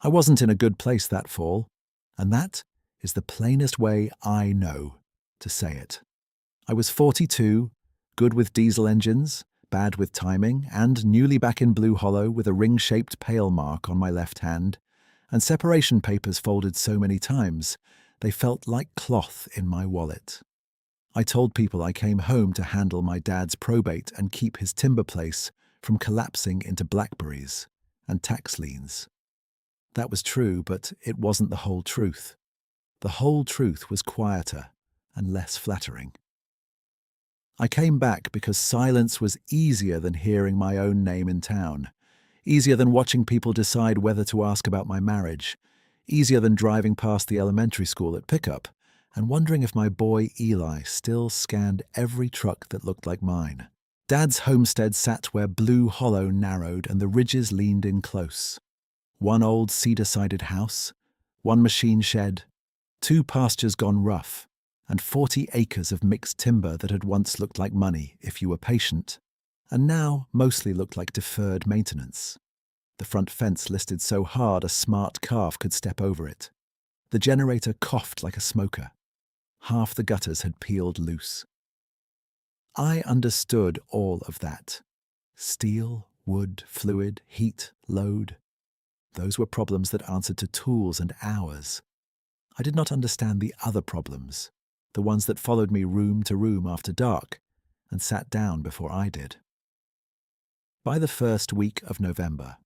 I wasn't in a good place that fall, and that is the plainest way I know to say it. I was 42, good with diesel engines, bad with timing, and newly back in Blue Hollow with a ring-shaped pail mark on my left hand, and separation papers folded so many times they felt like cloth in my wallet. I told people I came home to handle my dad's probate and keep his timber place from collapsing into blackberries and tax liens. That was true, but it wasn't the whole truth. The whole truth was quieter and less flattering. I came back because silence was easier than hearing my own name in town, easier than watching people decide whether to ask about my marriage, easier than driving past the elementary school at pickup and wondering if my boy Eli still scanned every truck that looked like mine. Dad's homestead sat where Blue Hollow narrowed and the ridges leaned in close. One old cedar-sided house, one machine shed, 2 pastures gone rough, and 40 acres of mixed timber that had once looked like money if you were patient, and now mostly looked like deferred maintenance. The front fence listed so hard a smart calf could step over it. The generator coughed like a smoker. Half the gutters had peeled loose. I understood all of that. Steel, wood, fluid, heat, load. Those were problems that answered to tools and hours. I did not understand the other problems, the ones that followed me room to room after dark and sat down before I did. By the first week of November,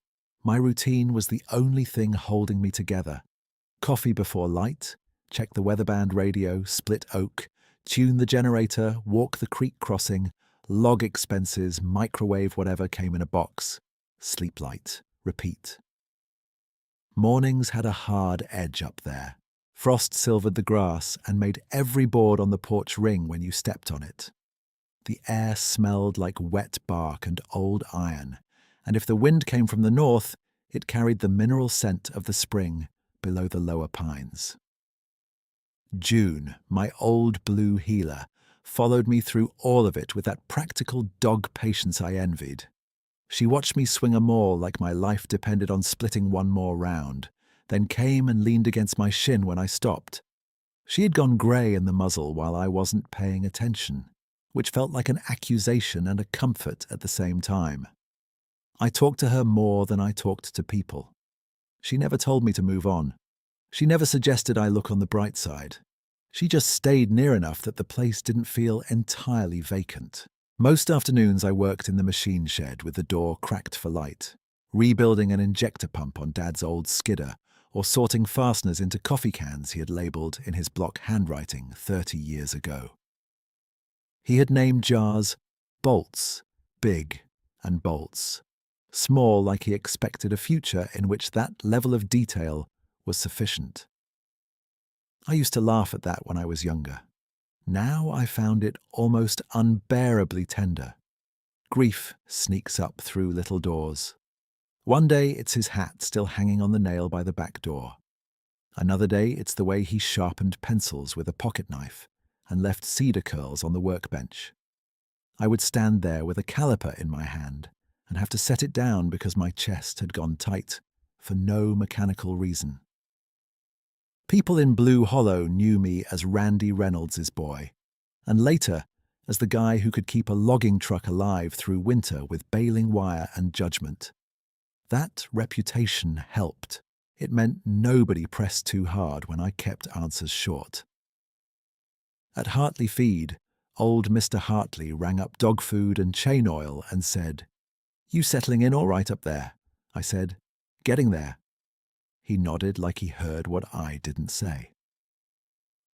my routine was the only thing holding me together. Coffee before light, check the weatherband radio, split oak, tune the generator, walk the creek crossing, log expenses, microwave whatever came in a box, sleep light, repeat. Mornings had a hard edge up there. Frost silvered the grass and made every board on the porch ring when you stepped on it. The air smelled like wet bark and old iron, and if the wind came from the north, it carried the mineral scent of the spring below the lower pines. June, my old blue heeler, followed me through all of it with that practical dog patience I envied. She watched me swing a maul like my life depended on splitting one more round, then came and leaned against my shin when I stopped. She had gone grey in the muzzle while I wasn't paying attention, which felt like an accusation and a comfort at the same time. I talked to her more than I talked to people. She never told me to move on. She never suggested I look on the bright side. She just stayed near enough that the place didn't feel entirely vacant. Most afternoons I worked in the machine shed with the door cracked for light, rebuilding an injector pump on Dad's old skidder, or sorting fasteners into coffee cans he had labelled in his block handwriting 30 years ago. He had named jars bolts, big, and bolts, small like he expected a future in which that level of detail was sufficient. I used to laugh at that when I was younger. Now I found it almost unbearably tender. Grief sneaks up through little doors. One day it's his hat still hanging on the nail by the back door. Another day it's the way he sharpened pencils with a pocket knife and left cedar curls on the workbench. I would stand there with a caliper in my hand and have to set it down because my chest had gone tight for no mechanical reason. People in Blue Hollow knew me as Randy Reynolds' boy, and later as the guy who could keep a logging truck alive through winter with baling wire and judgment. That reputation helped. It meant nobody pressed too hard when I kept answers short. At Hartley Feed, old Mr. Hartley rang up dog food and chain oil and said, "You settling in all right up there?" I said, "Getting there." He nodded like he heard what I didn't say.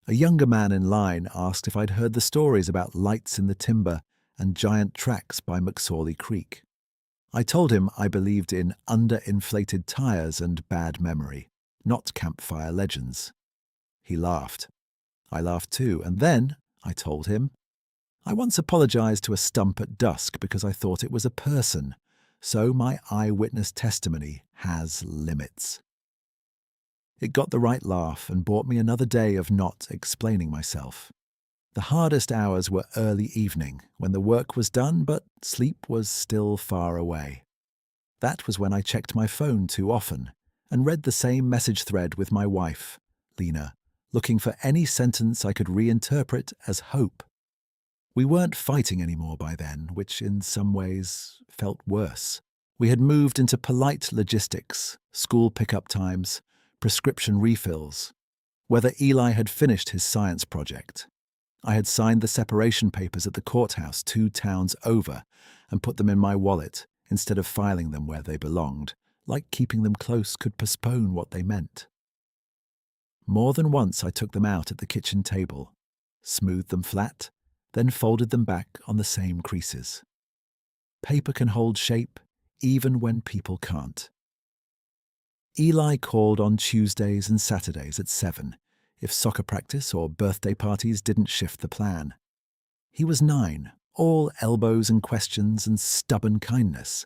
A younger man in line asked if I'd heard the stories about lights in the timber and giant tracks by McSorley Creek. I told him I believed in underinflated tires and bad memory, not campfire legends. He laughed. I laughed too, and then I told him I once apologized to a stump at dusk because I thought it was a person, so my eyewitness testimony has limits. It got the right laugh and bought me another day of not explaining myself. The hardest hours were early evening, when the work was done but sleep was still far away. That was when I checked my phone too often and read the same message thread with my wife, Lena, looking for any sentence I could reinterpret as hope. We weren't fighting anymore by then, which in some ways felt worse. We had moved into polite logistics, school pickup times, prescription refills, whether Eli had finished his science project. I had signed the separation papers at the courthouse 2 towns over and put them in my wallet instead of filing them where they belonged, like keeping them close could postpone what they meant. More than once I took them out at the kitchen table, smoothed them flat, then folded them back on the same creases. Paper can hold shape even when people can't. Eli called on Tuesdays and Saturdays at 7 if soccer practice or birthday parties didn't shift the plan. He was 9, all elbows and questions and stubborn kindness,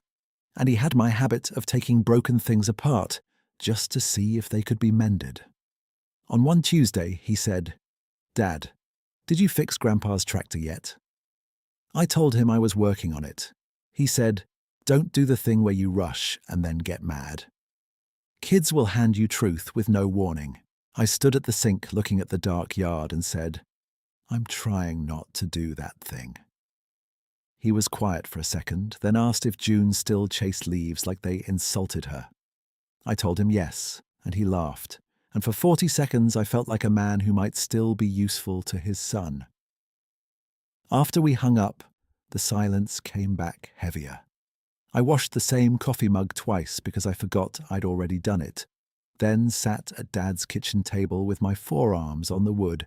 and he had my habit of taking broken things apart just to see if they could be mended. On one Tuesday, he said, "Dad, did you fix Grandpa's tractor yet?" I told him I was working on it. He said, "Don't do the thing where you rush and then get mad." Kids will hand you truth with no warning. I stood at the sink looking at the dark yard and said, "I'm trying not to do that thing." He was quiet for a second, then asked if June still chased leaves like they insulted her. I told him yes, and he laughed, and for 40 seconds I felt like a man who might still be useful to his son. After we hung up, the silence came back heavier. I washed the same coffee mug twice because I forgot I'd already done it, then sat at Dad's kitchen table with my forearms on the wood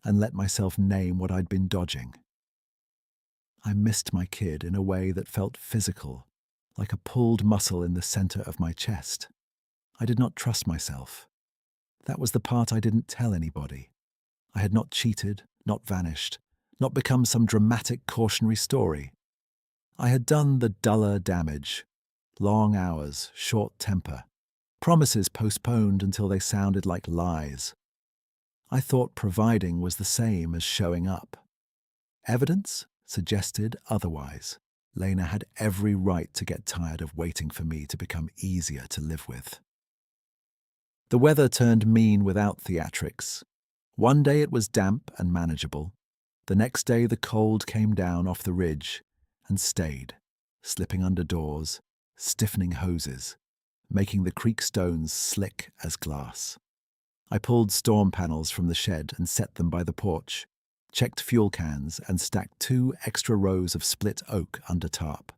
and let myself name what I'd been dodging. I missed my kid in a way that felt physical, like a pulled muscle in the center of my chest. I did not trust myself. That was the part I didn't tell anybody. I had not cheated, not vanished, not become some dramatic cautionary story. I had done the duller damage, long hours, short temper, promises postponed until they sounded like lies. I thought providing was the same as showing up. Evidence suggested otherwise. Lena had every right to get tired of waiting for me to become easier to live with. The weather turned mean without theatrics. One day it was damp and manageable. The next day the cold came down off the ridge and stayed, slipping under doors, stiffening hoses, making the creek stones slick as glass. I pulled storm panels from the shed and set them by the porch, checked fuel cans and stacked 2 extra rows of split oak under tarp.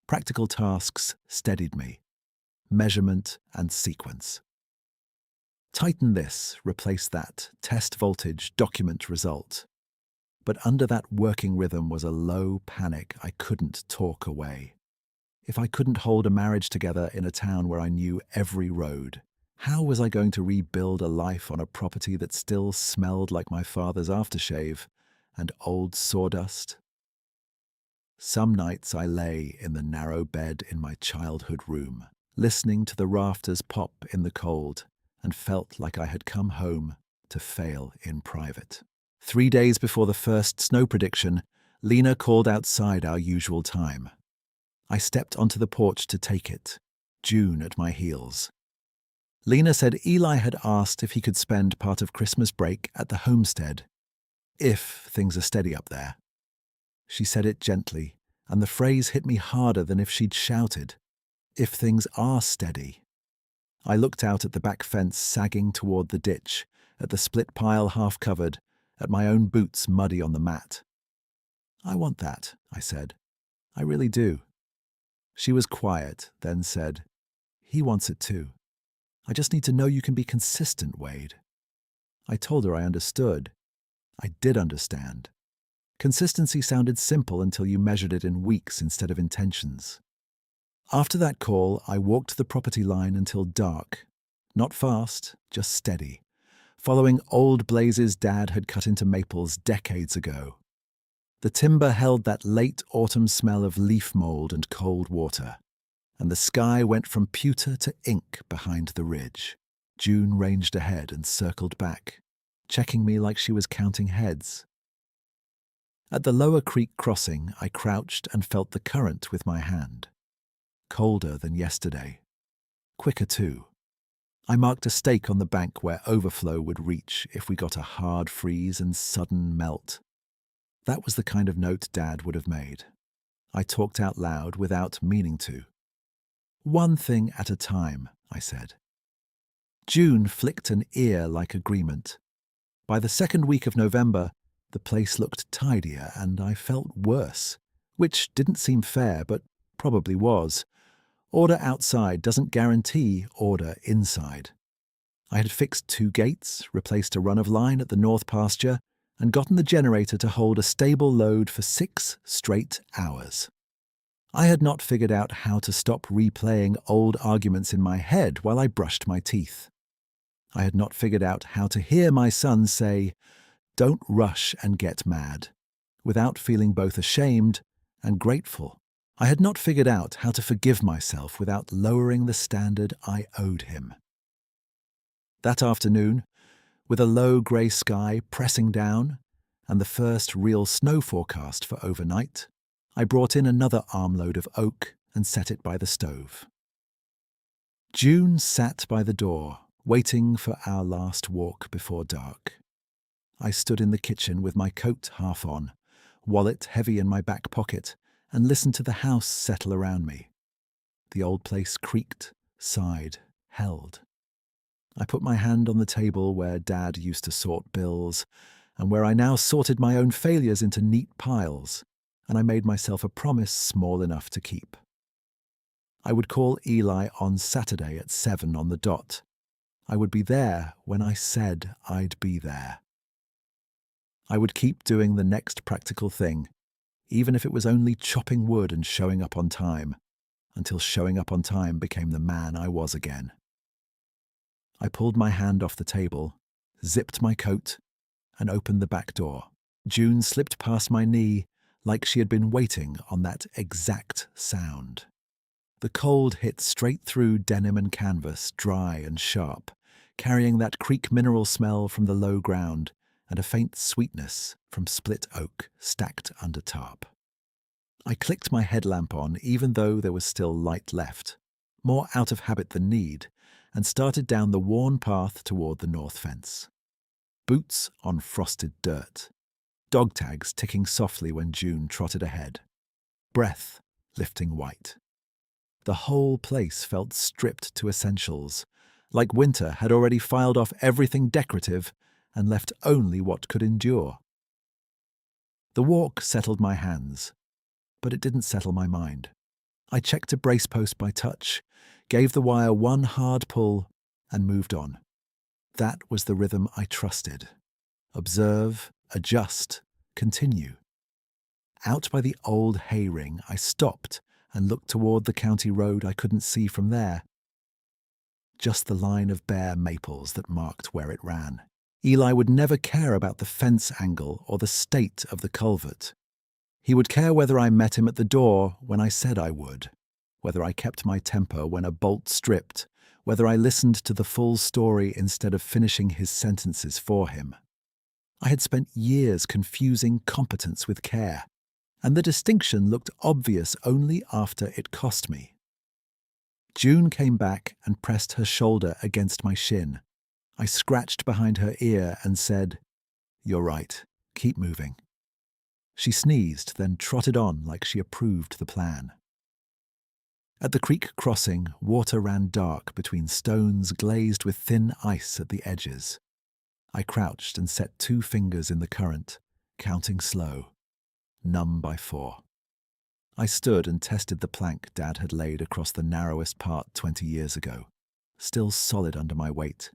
Practical tasks steadied me, measurement and sequence. Tighten this, replace that, test voltage, document result. But under that working rhythm was a low panic I couldn't talk away. If I couldn't hold a marriage together in a town where I knew every road, how was I going to rebuild a life on a property that still smelled like my father's aftershave and old sawdust? Some nights I lay in the narrow bed in my childhood room, listening to the rafters pop in the cold, and felt like I had come home to fail in private. 3 days before the first snow prediction, Lena called outside our usual time. I stepped onto the porch to take it, June at my heels. Lena said Eli had asked if he could spend part of Christmas break at the homestead, if things are steady up there. She said it gently, and the phrase hit me harder than if she'd shouted, "If things are steady." I looked out at the back fence sagging toward the ditch, at the split pile half covered, at my own boots muddy on the mat. "I want that," I said. "I really do." She was quiet, then said, "He wants it too. I just need to know you can be consistent, Wade." I told her I understood. I did understand. Consistency sounded simple until you measured it in weeks instead of intentions. After that call, I walked the property line until dark. Not fast, just steady, following old blazes Dad had cut into maples decades ago. The timber held that late autumn smell of leaf mold and cold water, and the sky went from pewter to ink behind the ridge. June ranged ahead and circled back, checking me like she was counting heads. At the lower creek crossing, I crouched and felt the current with my hand. Colder than yesterday. Quicker too. I marked a stake on the bank where overflow would reach if we got a hard freeze and sudden melt. That was the kind of note Dad would have made. I talked out loud without meaning to. "One thing at a time," I said. June flicked an ear-like agreement. By the second week of November, the place looked tidier and I felt worse, which didn't seem fair, but probably was. Order outside doesn't guarantee order inside. I had fixed 2 gates, replaced a run of line at the north pasture, and gotten the generator to hold a stable load for 6 straight hours. I had not figured out how to stop replaying old arguments in my head while I brushed my teeth. I had not figured out how to hear my son say, "Don't rush and get mad," without feeling both ashamed and grateful. I had not figured out how to forgive myself without lowering the standard I owed him. That afternoon, with a low grey sky pressing down and the first real snow forecast for overnight, I brought in another armload of oak and set it by the stove. June sat by the door, waiting for our last walk before dark. I stood in the kitchen with my coat half on, wallet heavy in my back pocket, and listened to the house settle around me. The old place creaked, sighed, held. I put my hand on the table where Dad used to sort bills, and where I now sorted my own failures into neat piles, and I made myself a promise small enough to keep. I would call Eli on Saturday at 7 on the dot. I would be there when I said I'd be there. I would keep doing the next practical thing, even if it was only chopping wood and showing up on time, until showing up on time became the man I was again. I pulled my hand off the table, zipped my coat, and opened the back door. June slipped past my knee like she had been waiting on that exact sound. The cold hit straight through denim and canvas, dry and sharp, carrying that creek mineral smell from the low ground and a faint sweetness from split oak stacked under tarp. I clicked my headlamp on even though there was still light left, more out of habit than need, and started down the worn path toward the north fence. Boots on frosted dirt. Dog tags ticking softly when June trotted ahead. Breath lifting white. The whole place felt stripped to essentials, like winter had already filed off everything decorative and left only what could endure. The walk settled my hands, but it didn't settle my mind. I checked a brace post by touch, gave the wire one hard pull, and moved on. That was the rhythm I trusted. Observe, adjust, continue. Out by the old hay ring, I stopped and looked toward the county road I couldn't see from there. Just the line of bare maples that marked where it ran. Eli would never care about the fence angle or the state of the culvert. He would care whether I met him at the door when I said I would, whether I kept my temper when a bolt stripped, whether I listened to the full story instead of finishing his sentences for him. I had spent years confusing competence with care, and the distinction looked obvious only after it cost me. June came back and pressed her shoulder against my shin. I scratched behind her ear and said, "You're right, keep moving." She sneezed, then trotted on like she approved the plan. At the creek crossing, water ran dark between stones glazed with thin ice at the edges. I crouched and set 2 fingers in the current, counting slow, numb by 4. I stood and tested the plank Dad had laid across the narrowest part 20 years ago, still solid under my weight,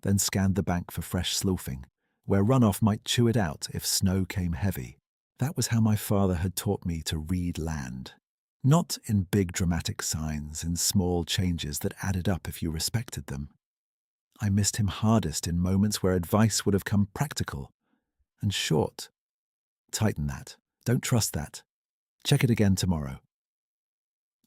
then scanned the bank for fresh sloughin, where runoff might chew it out if snow came heavy. That was how my father had taught me to read land. Not in big dramatic signs, in small changes that added up if you respected them. I missed him hardest in moments where advice would have come practical and short. Tighten that. Don't trust that. Check it again tomorrow.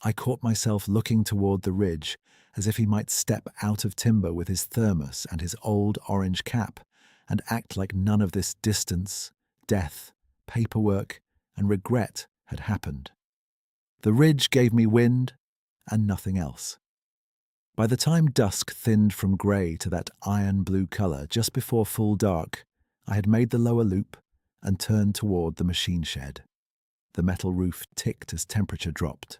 I caught myself looking toward the ridge as if he might step out of timber with his thermos and his old orange cap and act like none of this distance, death, paperwork, and regret had happened. The ridge gave me wind and nothing else. By the time dusk thinned from grey to that iron-blue colour just before full dark, I had made the lower loop and turned toward the machine shed. The metal roof ticked as temperature dropped.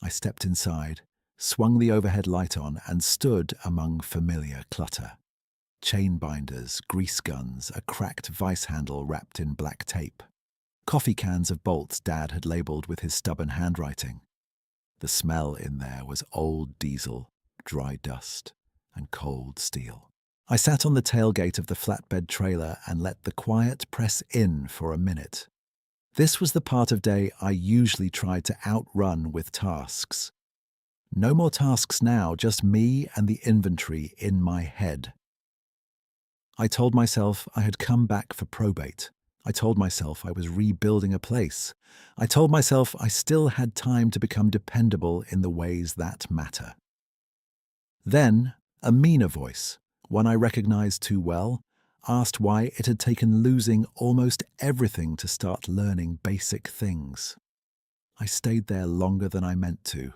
I stepped inside, swung the overhead light on, and stood among familiar clutter. Chain binders, grease guns, a cracked vice handle wrapped in black tape. Coffee cans of bolts Dad had labelled with his stubborn handwriting. The smell in there was old diesel, dry dust, and cold steel. I sat on the tailgate of the flatbed trailer and let the quiet press in for a minute. This was the part of day I usually tried to outrun with tasks. No more tasks now, just me and the inventory in my head. I told myself I had come back for probate. I told myself I was rebuilding a place. I told myself I still had time to become dependable in the ways that matter. Then, a meaner voice, one I recognized too well, asked why it had taken losing almost everything to start learning basic things. I stayed there longer than I meant to,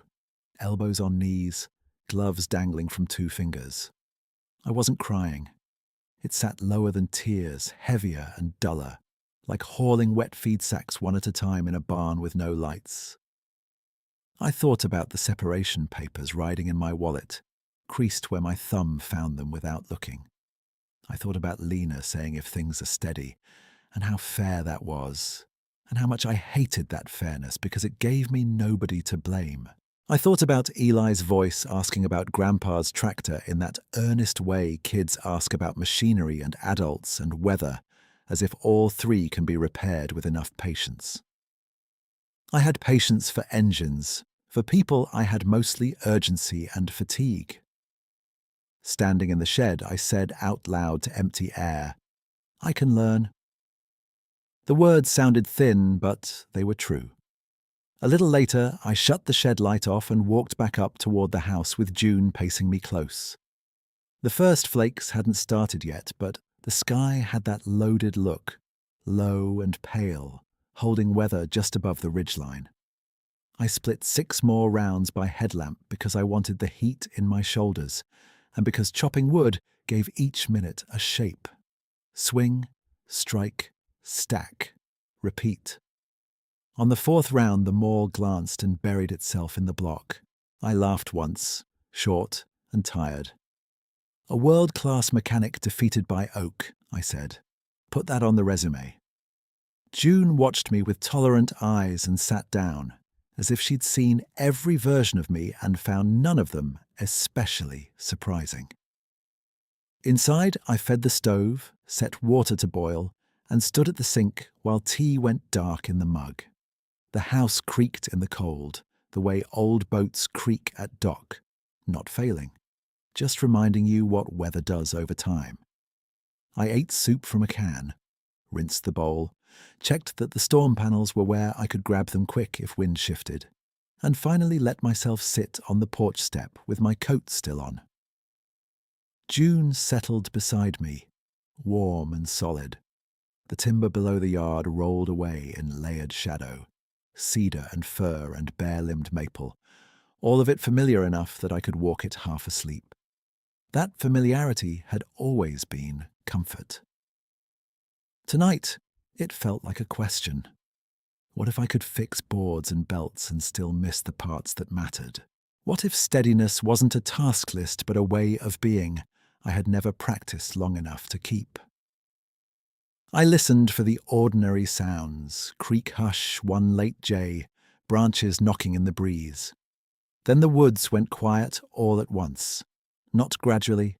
elbows on knees, gloves dangling from 2 fingers. I wasn't crying. It sat lower than tears, heavier and duller, like hauling wet feed sacks one at a time in a barn with no lights. I thought about the separation papers riding in my wallet, creased where my thumb found them without looking. I thought about Lena saying if things are steady, and how fair that was, and how much I hated that fairness because it gave me nobody to blame. I thought about Eli's voice asking about Grandpa's tractor in that earnest way kids ask about machinery and adults and weather, as if all 3 can be repaired with enough patience. I had patience for engines. For people, I had mostly urgency and fatigue. Standing in the shed, I said out loud to empty air, "I can learn." The words sounded thin, but they were true. A little later, I shut the shed light off and walked back up toward the house with June pacing me close. The first flakes hadn't started yet, but the sky had that loaded look, low and pale, holding weather just above the ridgeline. I split 6 more rounds by headlamp because I wanted the heat in my shoulders, and because chopping wood gave each minute a shape. Swing, strike, stack, repeat. On the 4th round, the maul glanced and buried itself in the block. I laughed once, short and tired. "A world-class mechanic defeated by oak," I said. "Put that on the resume." June watched me with tolerant eyes and sat down, as if she'd seen every version of me and found none of them especially surprising. Inside, I fed the stove, set water to boil, and stood at the sink while tea went dark in the mug. The house creaked in the cold, the way old boats creak at dock, not failing, just reminding you what weather does over time. I ate soup from a can, rinsed the bowl, checked that the storm panels were where I could grab them quick if wind shifted, and finally let myself sit on the porch step with my coat still on. June settled beside me, warm and solid. The timber below the yard rolled away in layered shadow, cedar and fir and bare-limbed maple, all of it familiar enough that I could walk it half asleep. That familiarity had always been comfort. Tonight, it felt like a question. What if I could fix boards and belts and still miss the parts that mattered? What if steadiness wasn't a task list but a way of being I had never practiced long enough to keep? I listened for the ordinary sounds, creek hush, one late jay, branches knocking in the breeze. Then the woods went quiet all at once, not gradually,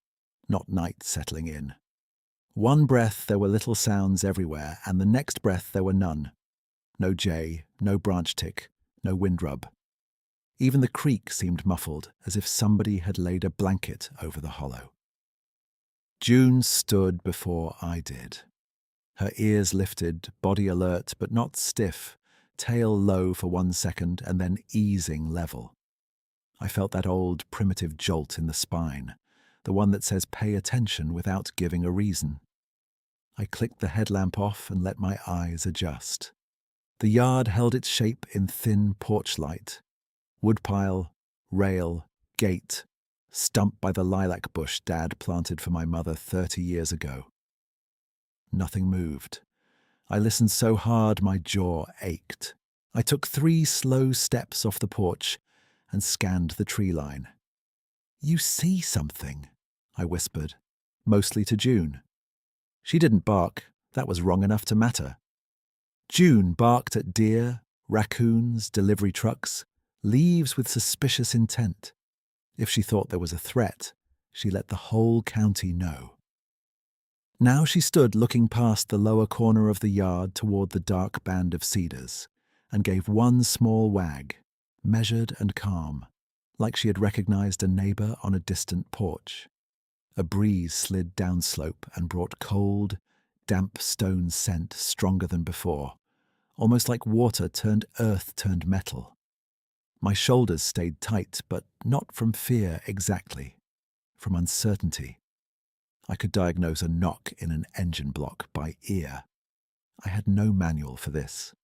not night settling in. One breath there were little sounds everywhere, and the next breath there were none. No jay, no branch tick, no wind rub. Even the creek seemed muffled, as if somebody had laid a blanket over the hollow. June stood before I did. Her ears lifted, body alert but not stiff, tail low for 1 second and then easing level. I felt that old primitive jolt in the spine, the one that says pay attention without giving a reason. I clicked the headlamp off and let my eyes adjust. The yard held its shape in thin porch light. Woodpile, rail, gate, stump by the lilac bush Dad planted for my mother 30 years ago. Nothing moved. I listened so hard my jaw ached. I took 3 slow steps off the porch and scanned the tree line. "You see something," I whispered, mostly to June. She didn't bark. That was wrong enough to matter. June barked at deer, raccoons, delivery trucks, leaves with suspicious intent. If she thought there was a threat, she let the whole county know. Now she stood looking past the lower corner of the yard toward the dark band of cedars, and gave one small wag, measured and calm, like she had recognized a neighbor on a distant porch. A breeze slid downslope and brought cold, damp stone scent stronger than before, almost like water turned earth turned metal. My shoulders stayed tight, but not from fear exactly, from uncertainty. I could diagnose a knock in an engine block by ear. I had no manual for this.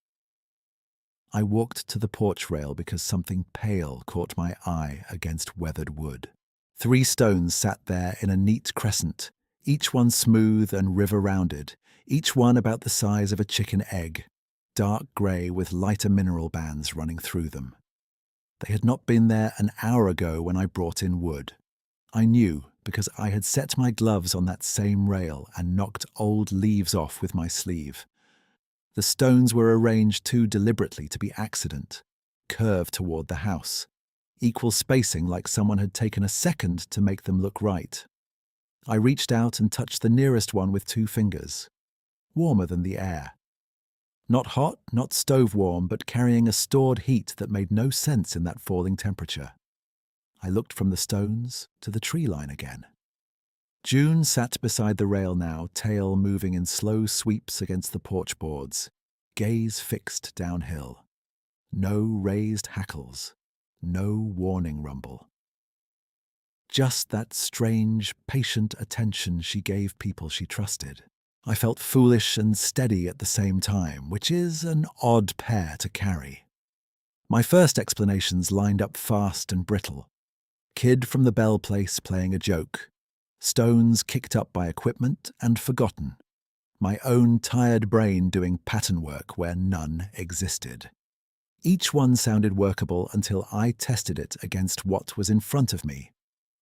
I walked to the porch rail because something pale caught my eye against weathered wood. 3 stones sat there in a neat crescent, each one smooth and river-rounded, each one about the size of a chicken egg, dark grey with lighter mineral bands running through them. They had not been there an hour ago when I brought in wood. I knew because I had set my gloves on that same rail and knocked old leaves off with my sleeve. The stones were arranged too deliberately to be accident, curved toward the house, equal spacing like someone had taken a second to make them look right. I reached out and touched the nearest one with 2 fingers, warmer than the air. Not hot, not stove warm, but carrying a stored heat that made no sense in that falling temperature. I looked from the stones to the tree line again. June sat beside the rail now, tail moving in slow sweeps against the porch boards, gaze fixed downhill. No raised hackles, no warning rumble. Just that strange, patient attention she gave people she trusted. I felt foolish and steady at the same time, which is an odd pair to carry. My first explanations lined up fast and brittle. Kid from the Bell place playing a joke. Stones kicked up by equipment and forgotten. My own tired brain doing pattern work where none existed. Each one sounded workable until I tested it against what was in front of me.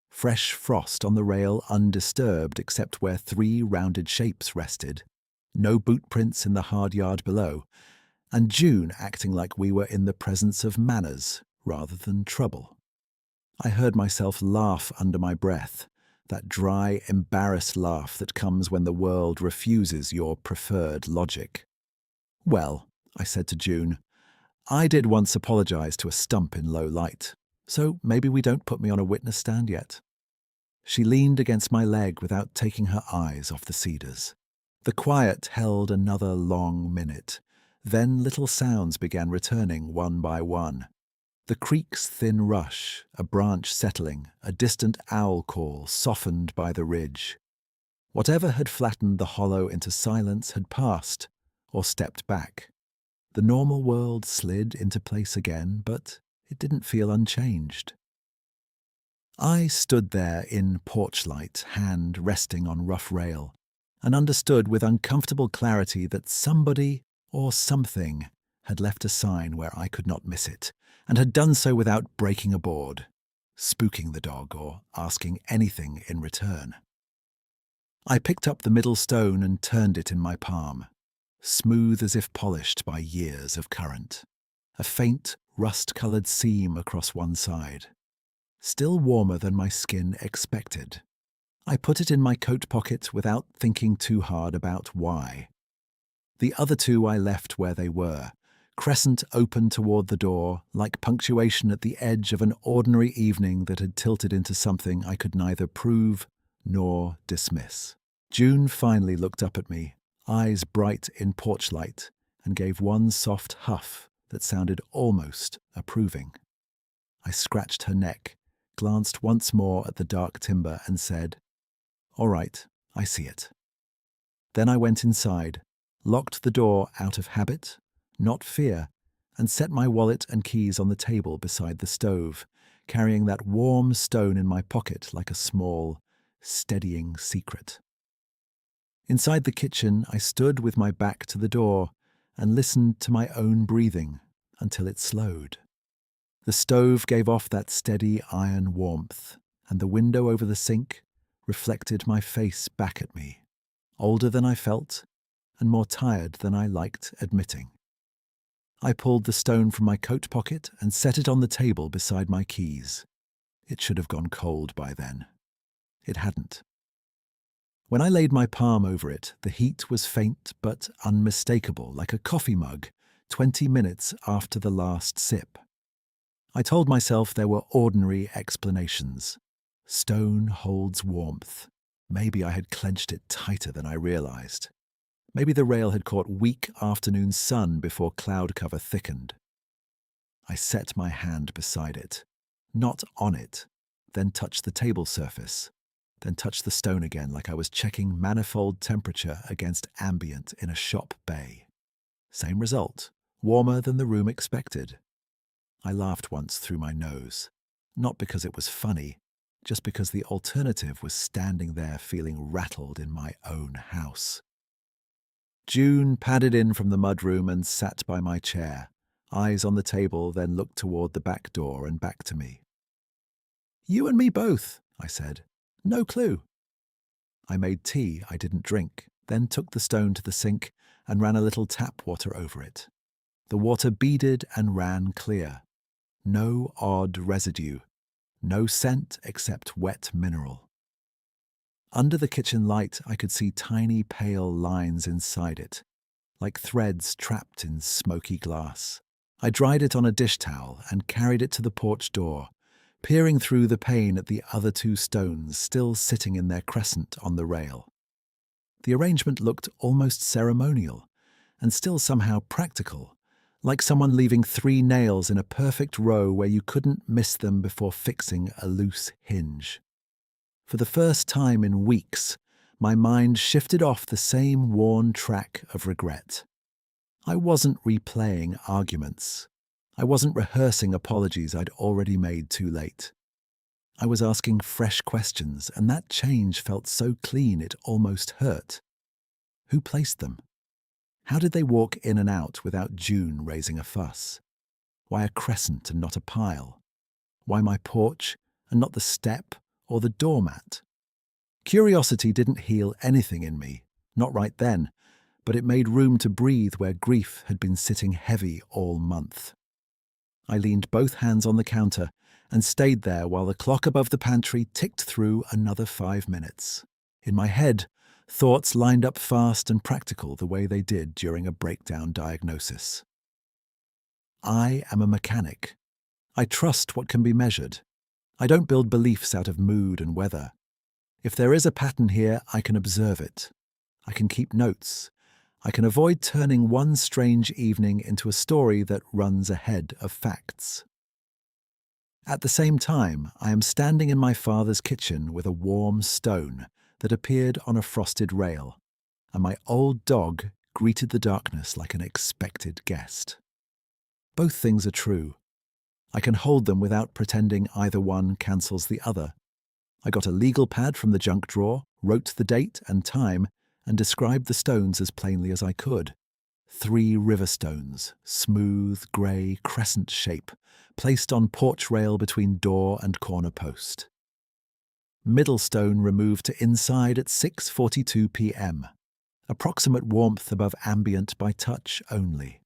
Fresh frost on the rail undisturbed except where 3 rounded shapes rested. No boot prints in the hard yard below. And June acting like we were in the presence of manners rather than trouble. I heard myself laugh under my breath, that dry, embarrassed laugh that comes when the world refuses your preferred logic. "Well," I said to June, "I did once apologize to a stump in low light, so maybe we don't put me on a witness stand yet." She leaned against my leg without taking her eyes off the cedars. The quiet held another long minute. Then little sounds began returning one by one. The creek's thin rush, a branch settling, a distant owl call softened by the ridge. Whatever had flattened the hollow into silence had passed, or stepped back. The normal world slid into place again, but it didn't feel unchanged. I stood there in porch light, hand resting on rough rail, and understood with uncomfortable clarity that somebody or something had left a sign where I could not miss it, and had done so without breaking a board, spooking the dog, or asking anything in return. I picked up the middle stone and turned it in my palm, smooth as if polished by years of current. A faint, rust-coloured seam across one side, still warmer than my skin expected. I put it in my coat pocket without thinking too hard about why. The other 2 I left where they were, crescent open toward the door, like punctuation at the edge of an ordinary evening that had tilted into something I could neither prove nor dismiss. June finally looked up at me, eyes bright in porch light, and gave one soft huff that sounded almost approving. I scratched her neck, glanced once more at the dark timber, and said, "All right, I see it." Then I went inside, locked the door out of habit, not fear, and set my wallet and keys on the table beside the stove, carrying that warm stone in my pocket like a small, steadying secret. Inside the kitchen, I stood with my back to the door and listened to my own breathing until it slowed. The stove gave off that steady iron warmth, and the window over the sink reflected my face back at me, older than I felt and more tired than I liked admitting. I pulled the stone from my coat pocket and set it on the table beside my keys. It should have gone cold by then. It hadn't. When I laid my palm over it, the heat was faint but unmistakable, like a coffee mug, 20 minutes after the last sip. I told myself there were ordinary explanations. Stone holds warmth. Maybe I had clenched it tighter than I realized. Maybe the rail had caught weak afternoon sun before cloud cover thickened. I set my hand beside it, not on it, then touched the table surface, then touched the stone again like I was checking manifold temperature against ambient in a shop bay. Same result, warmer than the room expected. I laughed once through my nose, not because it was funny, just because the alternative was standing there feeling rattled in my own house. June padded in from the mudroom and sat by my chair, eyes on the table, then looked toward the back door and back to me. "You and me both," I said. "No clue." I made tea I didn't drink, then took the stone to the sink and ran a little tap water over it. The water beaded and ran clear. No odd residue, no scent except wet mineral. Under the kitchen light, I could see tiny pale lines inside it, like threads trapped in smoky glass. I dried it on a dish towel and carried it to the porch door, peering through the pane at the other two stones still sitting in their crescent on the rail. The arrangement looked almost ceremonial, and still somehow practical, like someone leaving 3 nails in a perfect row where you couldn't miss them before fixing a loose hinge. For the first time in weeks, my mind shifted off the same worn track of regret. I wasn't replaying arguments. I wasn't rehearsing apologies I'd already made too late. I was asking fresh questions, and that change felt so clean it almost hurt. Who placed them? How did they walk in and out without June raising a fuss? Why a crescent and not a pile? Why my porch and not the step or the doormat? Curiosity didn't heal anything in me, not right then, but it made room to breathe where grief had been sitting heavy all month. I leaned both hands on the counter and stayed there while the clock above the pantry ticked through another 5 minutes. In my head, thoughts lined up fast and practical the way they did during a breakdown diagnosis. I am a mechanic. I trust what can be measured. I don't build beliefs out of mood and weather. If there is a pattern here, I can observe it. I can keep notes. I can avoid turning one strange evening into a story that runs ahead of facts. At the same time, I am standing in my father's kitchen with a warm stone that appeared on a frosted rail, and my old dog greeted the darkness like an expected guest. Both things are true. I can hold them without pretending either one cancels the other. I got a legal pad from the junk drawer, wrote the date and time, and described the stones as plainly as I could. 3 river stones, smooth, grey, crescent shape, placed on porch rail between door and corner post. Middle stone removed to inside at 6:42 p.m. Approximate warmth above ambient by touch only.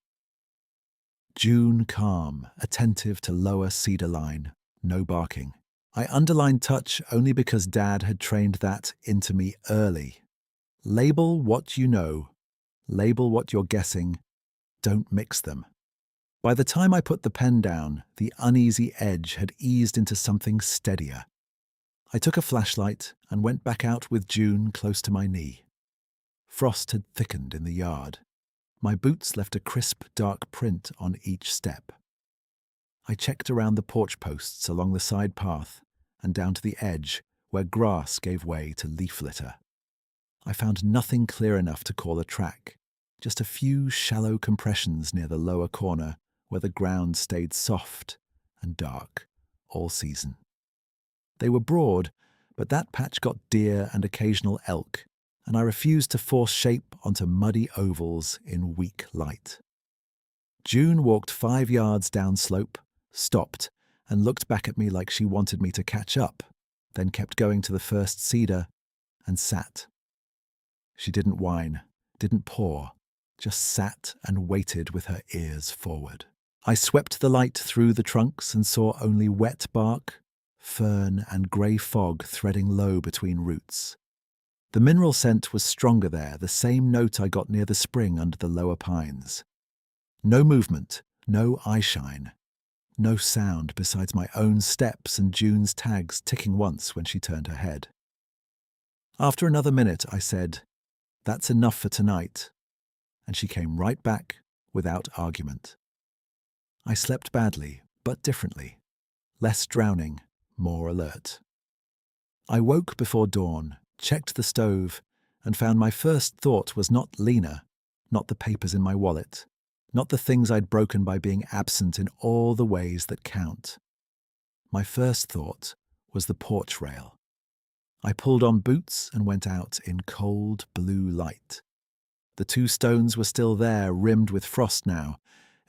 June calm, attentive to lower cedar line, no barking. I underlined touch only because Dad had trained that into me early. Label what you know. Label what you're guessing. Don't mix them. By the time I put the pen down, the uneasy edge had eased into something steadier. I took a flashlight and went back out with June close to my knee. Frost had thickened in the yard. My boots left a crisp, dark print on each step. I checked around the porch posts along the side path and down to the edge where grass gave way to leaf litter. I found nothing clear enough to call a track, just a few shallow compressions near the lower corner where the ground stayed soft and dark, all season. They were broad, but that patch got deer and occasional elk, and I refused to force shape onto muddy ovals in weak light. June walked 5 yards downslope, stopped, and looked back at me like she wanted me to catch up, then kept going to the first cedar and sat. She didn't whine, didn't paw, just sat and waited with her ears forward. I swept the light through the trunks and saw only wet bark, fern, and grey fog threading low between roots. The mineral scent was stronger there, the same note I got near the spring under the lower pines. No movement, no eyeshine, no sound besides my own steps and June's tags ticking once when she turned her head. After another minute, I said, "That's enough for tonight," and she came right back without argument. I slept badly, but differently, less drowning, more alert. I woke before dawn, checked the stove, and found my first thought was not Lena, not the papers in my wallet, not the things I'd broken by being absent in all the ways that count. My first thought was the porch rail. I pulled on boots and went out in cold blue light. The 2 stones were still there, rimmed with frost now,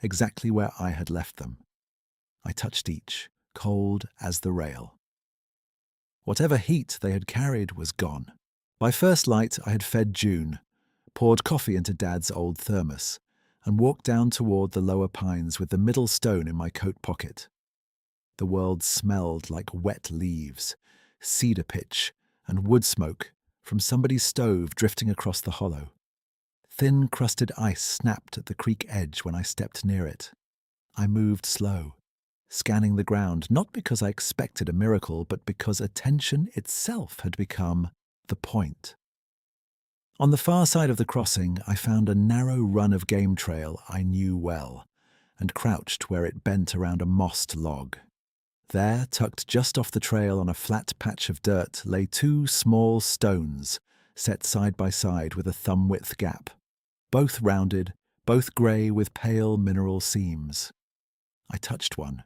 exactly where I had left them. I touched each, cold as the rail. Whatever heat they had carried was gone. By first light, I had fed June, poured coffee into Dad's old thermos, and walked down toward the lower pines with the middle stone in my coat pocket. The world smelled like wet leaves, cedar pitch, and wood smoke from somebody's stove drifting across the hollow. Thin crusted ice snapped at the creek edge when I stepped near it. I moved slow, scanning the ground, not because I expected a miracle, but because attention itself had become the point. On the far side of the crossing, I found a narrow run of game trail I knew well, and crouched where it bent around a mossed log. There, tucked just off the trail on a flat patch of dirt, lay 2 small stones, set side by side with a thumb-width gap, both rounded, both grey with pale mineral seams. I touched one.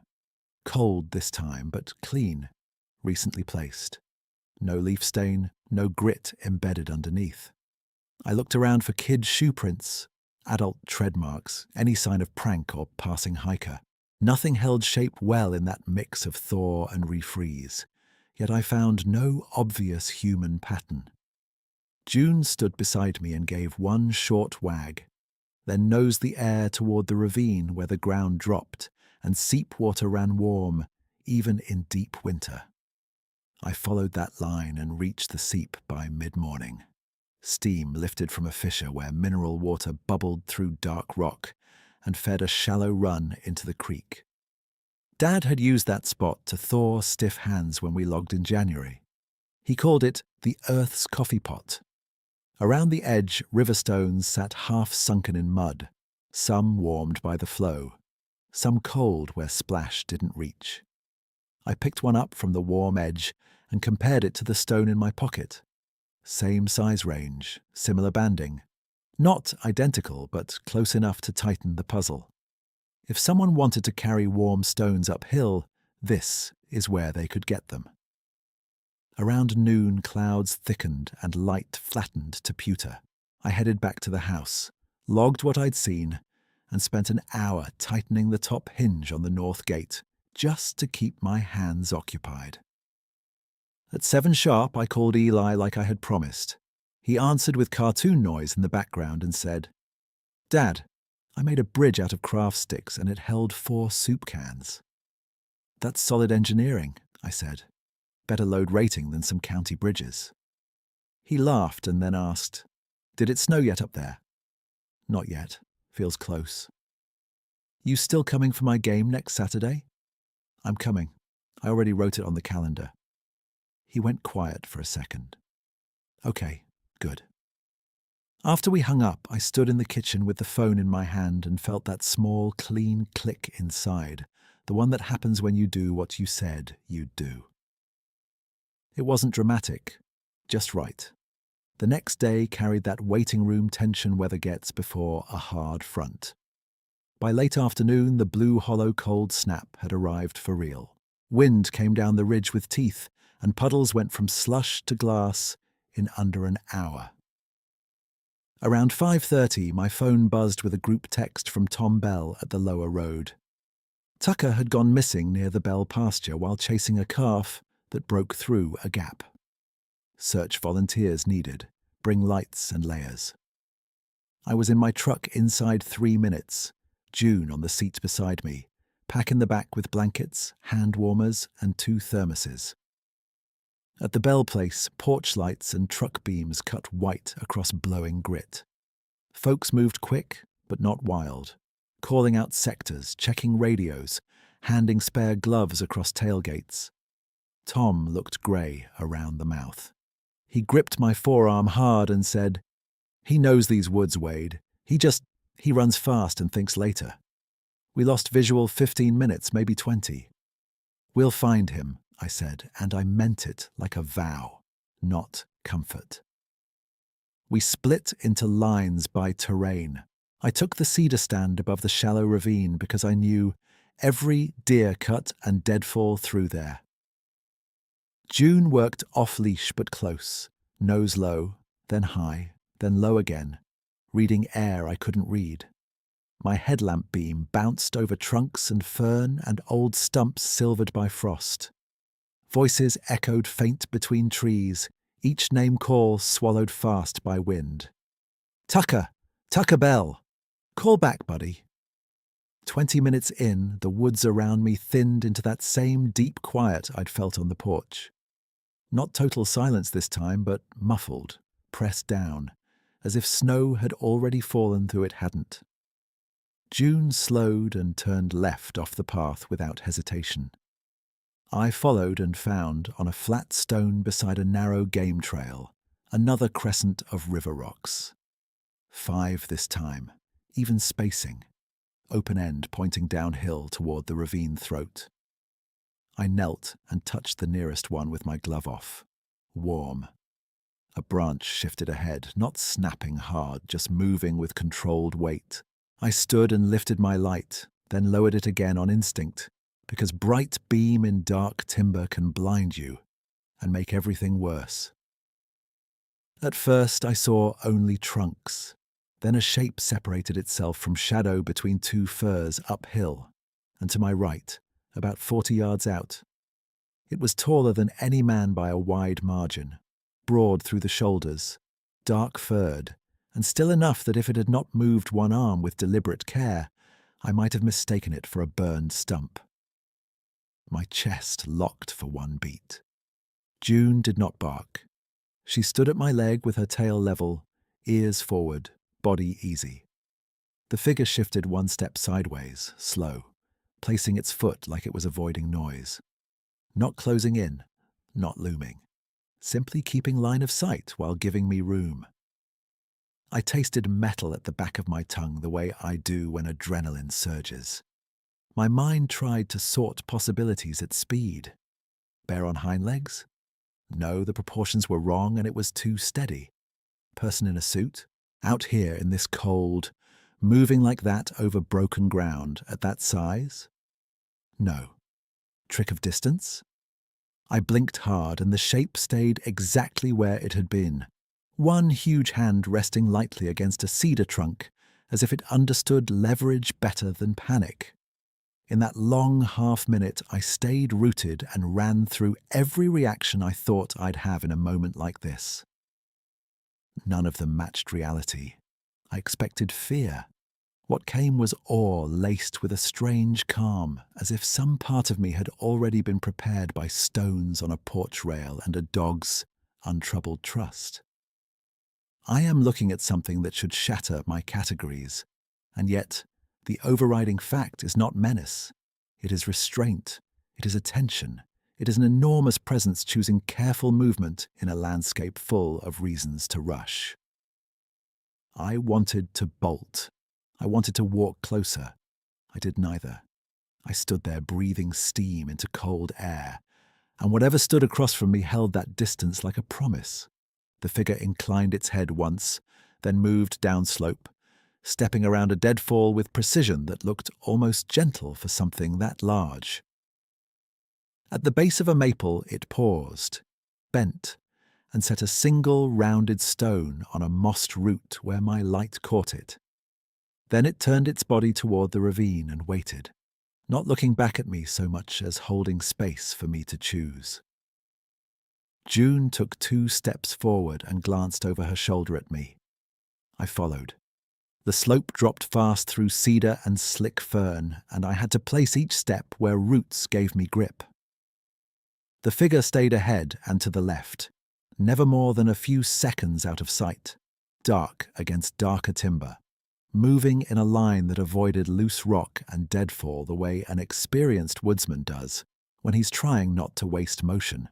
Cold this time, but clean, recently placed. No leaf stain, no grit embedded underneath. I looked around for kid shoe prints, adult tread marks, any sign of prank or passing hiker. Nothing held shape well in that mix of thaw and refreeze, yet I found no obvious human pattern. June stood beside me and gave one short wag, then nosed the air toward the ravine where the ground dropped and seep water ran warm, even in deep winter. I followed that line and reached the seep by mid-morning. Steam lifted from a fissure where mineral water bubbled through dark rock and fed a shallow run into the creek. Dad had used that spot to thaw stiff hands when we logged in January. He called it the Earth's coffee pot. Around the edge, river stones sat half sunken in mud, some warmed by the flow, some cold where splash didn't reach. I picked one up from the warm edge and compared it to the stone in my pocket. Same size range, similar banding. Not identical, but close enough to tighten the puzzle. If someone wanted to carry warm stones uphill, this is where they could get them. Around noon, clouds thickened and light flattened to pewter. I headed back to the house, logged what I'd seen, and spent an hour tightening the top hinge on the north gate, just to keep my hands occupied. At 7 sharp, I called Eli like I had promised. He answered with cartoon noise in the background and said, "Dad, I made a bridge out of craft sticks and it held 4 soup cans." "That's solid engineering," I said. "Better load rating than some county bridges." He laughed and then asked, "Did it snow yet up there?" "Not yet. Feels close." "You still coming for my game next Saturday?" "I'm coming. I already wrote it on the calendar." He went quiet for a second. "Okay, good." After we hung up, I stood in the kitchen with the phone in my hand and felt that small, clean click inside, the one that happens when you do what you said you'd do. It wasn't dramatic, just right. The next day carried that waiting room tension weather gets before a hard front. By late afternoon, the blue hollow cold snap had arrived for real. Wind came down the ridge with teeth, and puddles went from slush to glass in under an hour. Around 5:30, my phone buzzed with a group text from Tom Bell at the lower road. Tucker had gone missing near the Bell pasture while chasing a calf that broke through a gap. Search volunteers needed. Bring lights and layers. I was in my truck inside 3 minutes, June on the seat beside me, pack in the back with blankets, hand warmers, and 2 thermoses. At the Bell place, porch lights and truck beams cut white across blowing grit. Folks moved quick, but not wild, calling out sectors, checking radios, handing spare gloves across tailgates. Tom looked grey around the mouth. He gripped my forearm hard and said, "He knows these woods, Wade. He runs fast and thinks later. We lost visual 15 minutes, maybe 20. We'll find him," I said, and I meant it like a vow, not comfort. We split into lines by terrain. I took the cedar stand above the shallow ravine because I knew every deer cut and deadfall through there. June worked off-leash but close, nose low, then high, then low again, reading air I couldn't read. My headlamp beam bounced over trunks and fern and old stumps silvered by frost. Voices echoed faint between trees, each name call swallowed fast by wind. "Tucker! Tucker Bell! Call back, buddy." 20 minutes in, the woods around me thinned into that same deep quiet I'd felt on the porch. Not total silence this time, but muffled, pressed down, as if snow had already fallen though it hadn't. June slowed and turned left off the path without hesitation. I followed and found, on a flat stone beside a narrow game trail, another crescent of river rocks. 5 this time, even spacing, open end pointing downhill toward the ravine throat. I knelt and touched the nearest one with my glove off. Warm. A branch shifted ahead, not snapping hard, just moving with controlled weight. I stood and lifted my light, then lowered it again on instinct, because bright beam in dark timber can blind you and make everything worse. At first I saw only trunks. Then a shape separated itself from shadow between 2 firs uphill, and to my right, about 40 yards out. It was taller than any man by a wide margin, broad through the shoulders, dark furred, and still enough that if it had not moved one arm with deliberate care, I might have mistaken it for a burned stump. My chest locked for one beat. June did not bark. She stood at my leg with her tail level, ears forward, body easy. The figure shifted 1 step sideways, slow, placing its foot like it was avoiding noise. Not closing in, not looming. Simply keeping line of sight while giving me room. I tasted metal at the back of my tongue the way I do when adrenaline surges. My mind tried to sort possibilities at speed. Bear on hind legs? No, the proportions were wrong and it was too steady. Person in a suit? Out here in this cold, moving like that over broken ground at that size? No. Trick of distance? I blinked hard and the shape stayed exactly where it had been. One huge hand resting lightly against a cedar trunk, as if it understood leverage better than panic. In that long half-minute, I stayed rooted and ran through every reaction I thought I'd have in a moment like this. None of them matched reality. I expected fear. What came was awe laced with a strange calm, as if some part of me had already been prepared by stones on a porch rail and a dog's untroubled trust. I am looking at something that should shatter my categories, and yet the overriding fact is not menace. It is restraint. It is attention. It is an enormous presence choosing careful movement in a landscape full of reasons to rush. I wanted to bolt. I wanted to walk closer. I did neither. I stood there breathing steam into cold air, and whatever stood across from me held that distance like a promise. The figure inclined its head once, then moved downslope, stepping around a deadfall with precision that looked almost gentle for something that large. At the base of a maple it paused, bent, and set a single rounded stone on a mossed root where my light caught it. Then it turned its body toward the ravine and waited, not looking back at me so much as holding space for me to choose. June took 2 steps forward and glanced over her shoulder at me. I followed. The slope dropped fast through cedar and slick fern, and I had to place each step where roots gave me grip. The figure stayed ahead and to the left, never more than a few seconds out of sight, dark against darker timber, moving in a line that avoided loose rock and deadfall the way an experienced woodsman does when he's trying not to waste motion.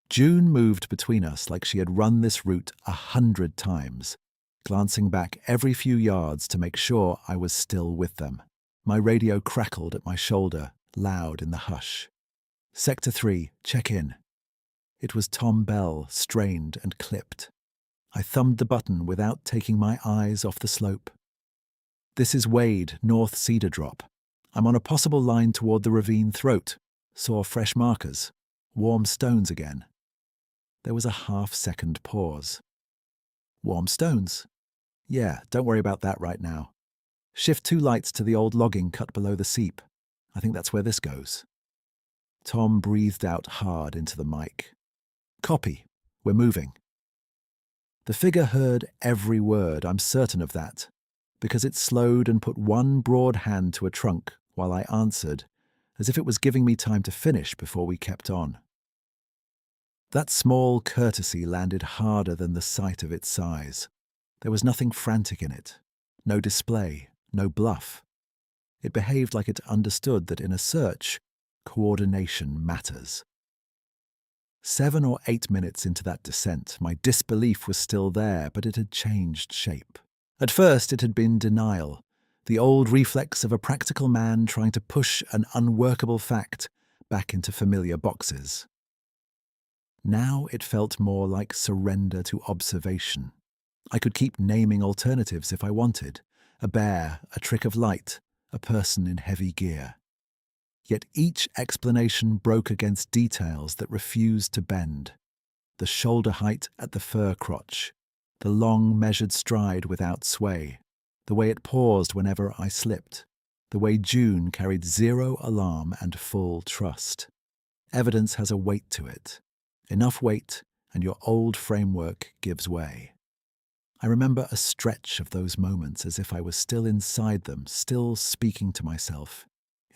June moved between us like she had run this route 100 times, glancing back every few yards to make sure I was still with them. My radio crackled at my shoulder, loud in the hush. "Sector 3, check in." It was Tom Bell, strained and clipped. I thumbed the button without taking my eyes off the slope. "This is Wade, North Cedar Drop. I'm on a possible line toward the ravine throat. Saw fresh markers. Warm stones again." There was a half-second pause. "Warm stones? Yeah, don't worry about that right now. Shift 2 lights to the old logging cut below the seep. I think that's where this goes." Tom breathed out hard into the mic. "Copy. We're moving." The figure heard every word, I'm certain of that, because it slowed and put one broad hand to a trunk while I answered, as if it was giving me time to finish before we kept on. That small courtesy landed harder than the sight of its size. There was nothing frantic in it, no display, no bluff. It behaved like it understood that in a search, coordination matters. 7 or 8 minutes into that descent, my disbelief was still there, but it had changed shape. At first, it had been denial, the old reflex of a practical man trying to push an unworkable fact back into familiar boxes. Now it felt more like surrender to observation. I could keep naming alternatives if I wanted. A bear, a trick of light, a person in heavy gear. Yet each explanation broke against details that refused to bend. The shoulder height at the fir crotch, the long measured stride without sway, the way it paused whenever I slipped, the way June carried zero alarm and full trust. Evidence has a weight to it. Enough weight, and your old framework gives way. I remember a stretch of those moments as if I was still inside them, still speaking to myself,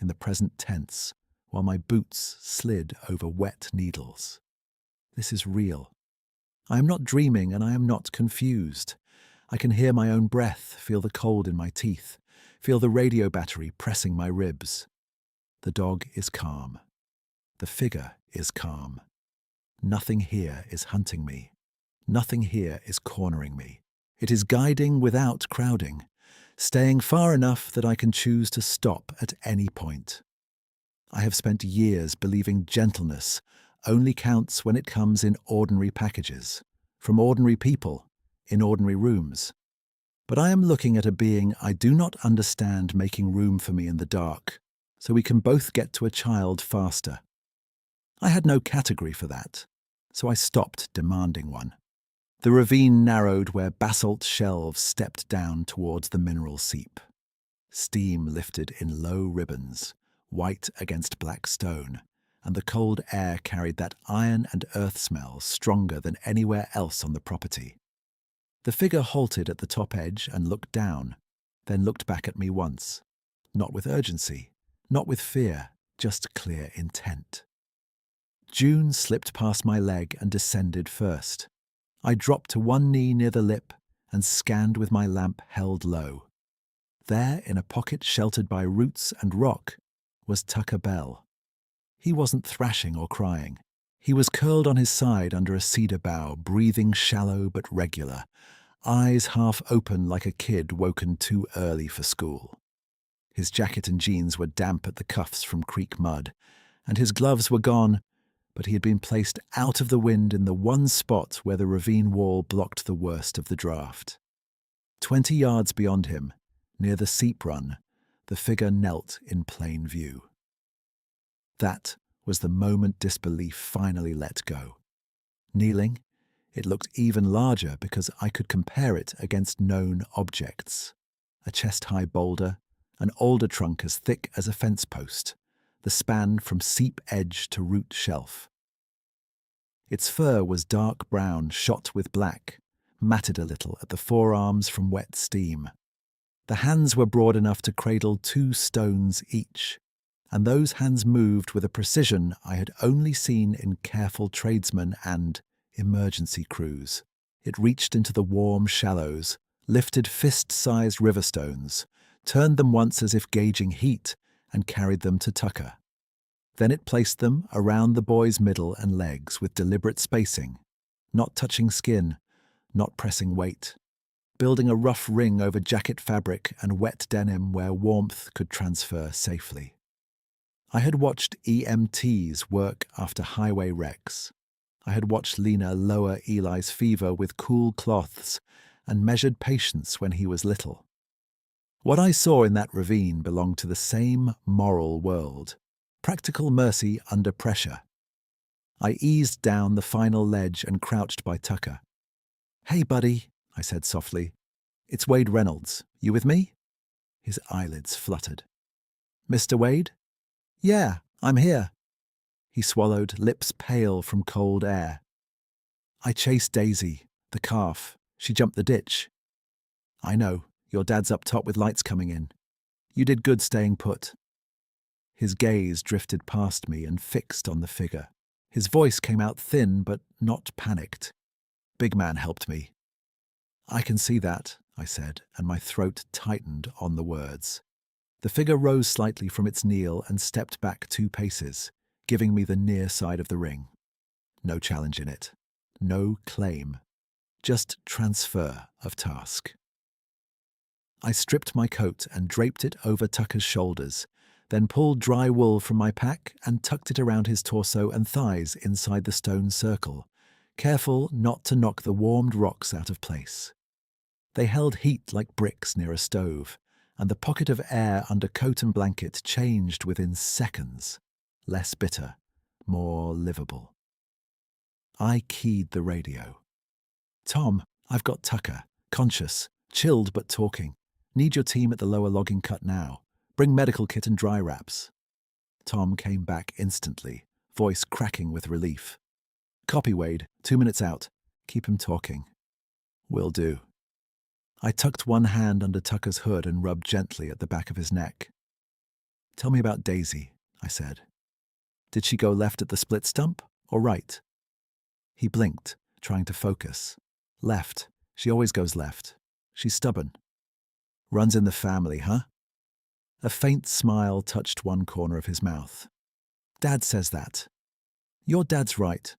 in the present tense, while my boots slid over wet needles. This is real. I am not dreaming and I am not confused. I can hear my own breath, feel the cold in my teeth, feel the radio battery pressing my ribs. The dog is calm. The figure is calm. Nothing here is hunting me. Nothing here is cornering me. It is guiding without crowding, staying far enough that I can choose to stop at any point. I have spent years believing gentleness only counts when it comes in ordinary packages, from ordinary people, in ordinary rooms. But I am looking at a being I do not understand making room for me in the dark, so we can both get to a child faster. I had no category for that, so I stopped demanding one. The ravine narrowed where basalt shelves stepped down towards the mineral seep. Steam lifted in low ribbons, white against black stone, and the cold air carried that iron and earth smell stronger than anywhere else on the property. The figure halted at the top edge and looked down, then looked back at me once, not with urgency, not with fear, just clear intent. June slipped past my leg and descended first. I dropped to one knee near the lip and scanned with my lamp held low. There, in a pocket sheltered by roots and rock, was Tucker Bell. He wasn't thrashing or crying. He was curled on his side under a cedar bough, breathing shallow but regular, eyes half open like a kid woken too early for school. His jacket and jeans were damp at the cuffs from creek mud, and his gloves were gone, but he had been placed out of the wind in the one spot where the ravine wall blocked the worst of the draft. 20 yards beyond him, near the seep run, the figure knelt in plain view. That was the moment disbelief finally let go. Kneeling, it looked even larger because I could compare it against known objects. A chest-high boulder, an alder trunk as thick as a fence post, the span from seep edge to root shelf. Its fur was dark brown shot with black, matted a little at the forearms from wet steam. The hands were broad enough to cradle 2 stones each, and those hands moved with a precision I had only seen in careful tradesmen and emergency crews. It reached into the warm shallows, lifted fist-sized river stones, turned them once as if gauging heat, and carried them to Tucker. Then it placed them around the boy's middle and legs with deliberate spacing, not touching skin, not pressing weight, building a rough ring over jacket fabric and wet denim where warmth could transfer safely. I had watched EMTs work after highway wrecks. I had watched Lena lower Eli's fever with cool cloths and measured patience when he was little. What I saw in that ravine belonged to the same moral world, practical mercy under pressure. I eased down the final ledge and crouched by Tucker. "Hey, buddy," I said softly. "It's Wade Reynolds. You with me?" His eyelids fluttered. "Mr. Wade?" "Yeah, I'm here." He swallowed, lips pale from cold air. "I chased Daisy, the calf. She jumped the ditch." "I know. Your dad's up top with lights coming in. You did good staying put." His gaze drifted past me and fixed on the figure. His voice came out thin but not panicked. "Big man helped me." "I can see that," I said, and my throat tightened on the words. The figure rose slightly from its kneel and stepped back 2 paces, giving me the near side of the ring. No challenge in it. No claim. Just transfer of task. I stripped my coat and draped it over Tucker's shoulders, then pulled dry wool from my pack and tucked it around his torso and thighs inside the stone circle, careful not to knock the warmed rocks out of place. They held heat like bricks near a stove, and the pocket of air under coat and blanket changed within seconds, less bitter, more livable. I keyed the radio. "Tom, I've got Tucker, conscious, chilled but talking. Need your team at the lower logging cut now. Bring medical kit and dry wraps." Tom came back instantly, voice cracking with relief. "Copy, Wade. 2 minutes out. Keep him talking." "Will do." I tucked one hand under Tucker's hood and rubbed gently at the back of his neck. "Tell me about Daisy," I said. "Did she go left at the split stump or right?" He blinked, trying to focus. "Left. She always goes left. She's stubborn." "Runs in the family, huh?" A faint smile touched one corner of his mouth. "Dad says that." "Your dad's right."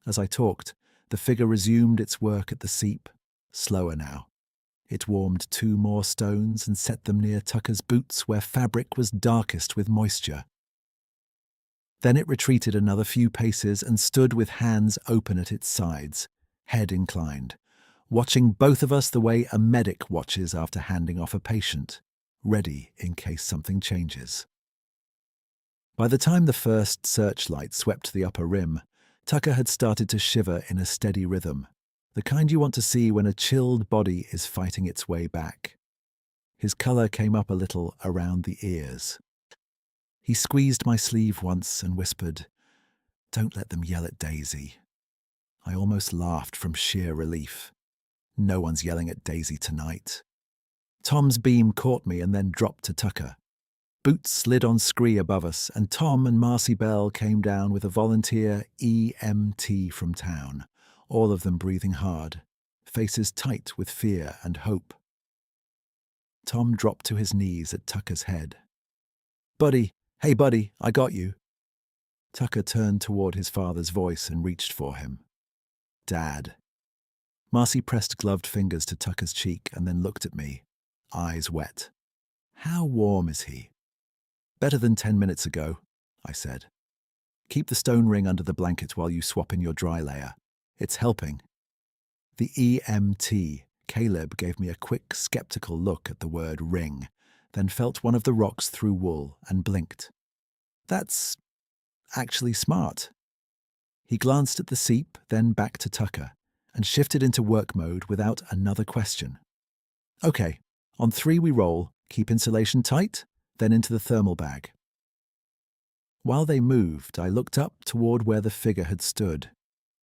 As I talked, the figure resumed its work at the seep, slower now. It warmed 2 more stones and set them near Tucker's boots where fabric was darkest with moisture. Then it retreated another few paces and stood with hands open at its sides, head inclined, watching both of us the way a medic watches after handing off a patient, ready in case something changes. By the time the first searchlight swept the upper rim, Tucker had started to shiver in a steady rhythm, the kind you want to see when a chilled body is fighting its way back. His colour came up a little around the ears. He squeezed my sleeve once and whispered, "Don't let them yell at Daisy." I almost laughed from sheer relief. No one's yelling at Daisy tonight. Tom's beam caught me and then dropped to Tucker. Boots slid on scree above us, and Tom and Marcy Bell came down with a volunteer EMT from town, all of them breathing hard, faces tight with fear and hope. Tom dropped to his knees at Tucker's head. "Buddy, hey buddy, I got you." Tucker turned toward his father's voice and reached for him. "Dad." Marcy pressed gloved fingers to Tucker's cheek and then looked at me, eyes wet. "How warm is he?" "Better than 10 minutes ago," I said. "Keep the stone ring under the blanket while you swap in your dry layer. It's helping." The EMT, Caleb, gave me a quick, skeptical look at the word ring, then felt one of the rocks through wool and blinked. "That's actually smart. He glanced at the seep, then back to Tucker, and shifted into work mode without another question. Okay, on 3 we roll, keep insulation tight, then into the thermal bag. While they moved, I looked up toward where the figure had stood.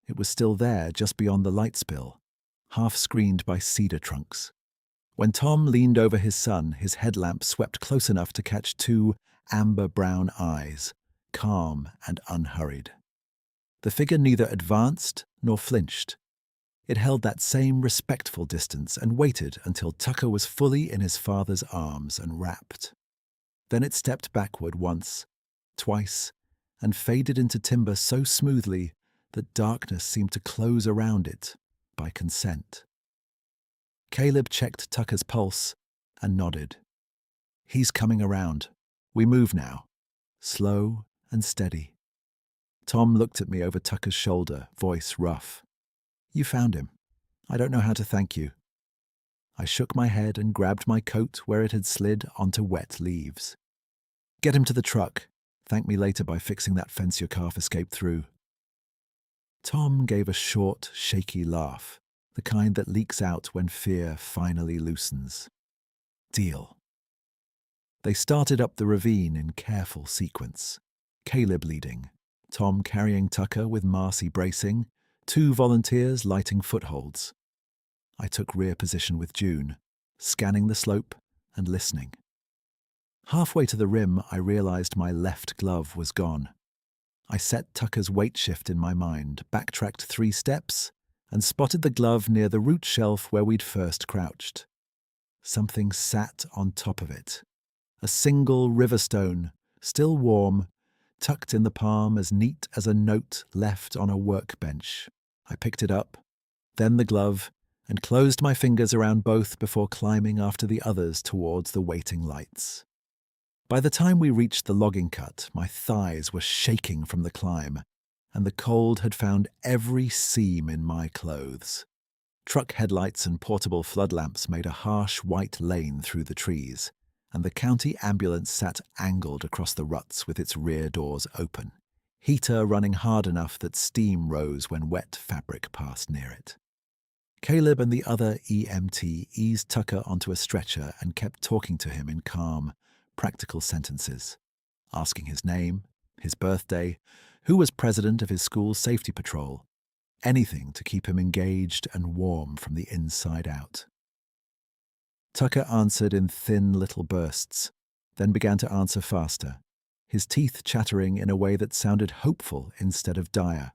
It was still there, just beyond the light spill, half screened by cedar trunks. When Tom leaned over his son, his headlamp swept close enough to catch 2 amber-brown eyes, calm and unhurried. The figure neither advanced nor flinched. It held that same respectful distance and waited until Tucker was fully in his father's arms and wrapped. Then it stepped backward once, twice, and faded into timber so smoothly that darkness seemed to close around it by consent. Caleb checked Tucker's pulse and nodded. He's coming around. We move now, slow and steady. Tom looked at me over Tucker's shoulder, voice rough. You found him. I don't know how to thank you. I shook my head and grabbed my coat where it had slid onto wet leaves. Get him to the truck. Thank me later by fixing that fence your calf escaped through. Tom gave a short, shaky laugh, the kind that leaks out when fear finally loosens. Deal. They started up the ravine in careful sequence, Caleb leading, Tom carrying Tucker with Marcy bracing, 2 volunteers lighting footholds. I took rear position with June, scanning the slope and listening. Halfway to the rim, I realized my left glove was gone. I set Tucker's weight shift in my mind, backtracked 3 steps, and spotted the glove near the root shelf where we'd first crouched. Something sat on top of it. A single river stone, still warm, tucked in the palm as neat as a note left on a workbench. I picked it up, then the glove, and closed my fingers around both before climbing after the others towards the waiting lights. By the time we reached the logging cut, my thighs were shaking from the climb, and the cold had found every seam in my clothes. Truck headlights and portable flood lamps made a harsh white lane through the trees, and the county ambulance sat angled across the ruts with its rear doors open, heater running hard enough that steam rose when wet fabric passed near it. Caleb and the other EMT eased Tucker onto a stretcher and kept talking to him in calm, practical sentences, asking his name, his birthday, who was president of his school's safety patrol, anything to keep him engaged and warm from the inside out. Tucker answered in thin little bursts, then began to answer faster, his teeth chattering in a way that sounded hopeful instead of dire.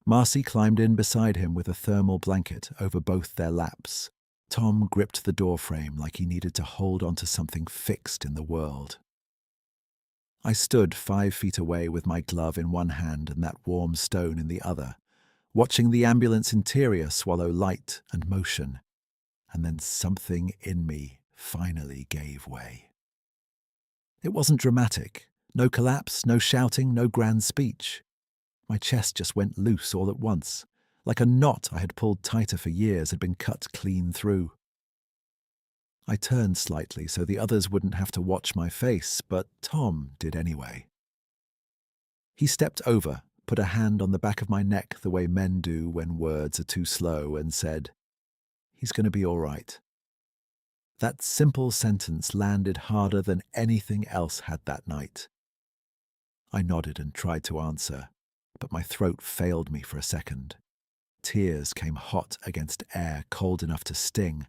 Marcy climbed in beside him with a thermal blanket over both their laps. Tom gripped the doorframe like he needed to hold onto something fixed in the world. I stood 5 feet away with my glove in one hand and that warm stone in the other, watching the ambulance interior swallow light and motion, and then something in me finally gave way. It wasn't dramatic. No collapse, no shouting, no grand speech. My chest just went loose all at once, like a knot I had pulled tighter for years had been cut clean through. I turned slightly so the others wouldn't have to watch my face, but Tom did anyway. He stepped over, put a hand on the back of my neck the way men do when words are too slow, and said, "He's going to be all right." That simple sentence landed harder than anything else had that night. I nodded and tried to answer, but my throat failed me for a second. Tears came hot against air cold enough to sting,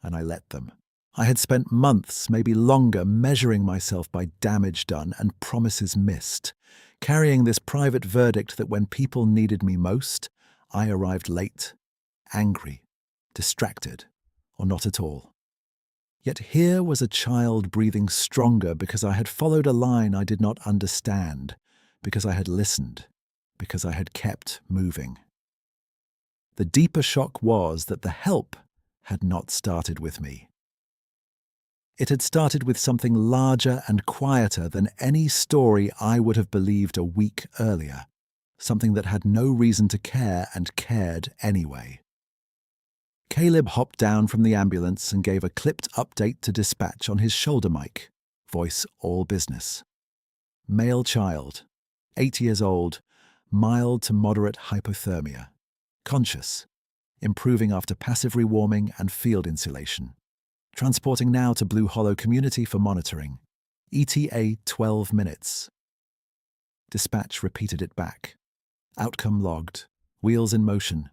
and I let them. I had spent months, maybe longer, measuring myself by damage done and promises missed, carrying this private verdict that when people needed me most, I arrived late, angry, distracted, or not at all. Yet here was a child breathing stronger because I had followed a line I did not understand, because I had listened, because I had kept moving. The deeper shock was that the help had not started with me. It had started with something larger and quieter than any story I would have believed a week earlier, something that had no reason to care and cared anyway. Caleb hopped down from the ambulance and gave a clipped update to dispatch on his shoulder mic, voice all business. Male child, 8 years old, mild to moderate hypothermia, conscious, improving after passive rewarming and field insulation. Transporting now to Blue Hollow Community for monitoring. ETA 12 minutes. Dispatch repeated it back. Outcome logged. Wheels in motion.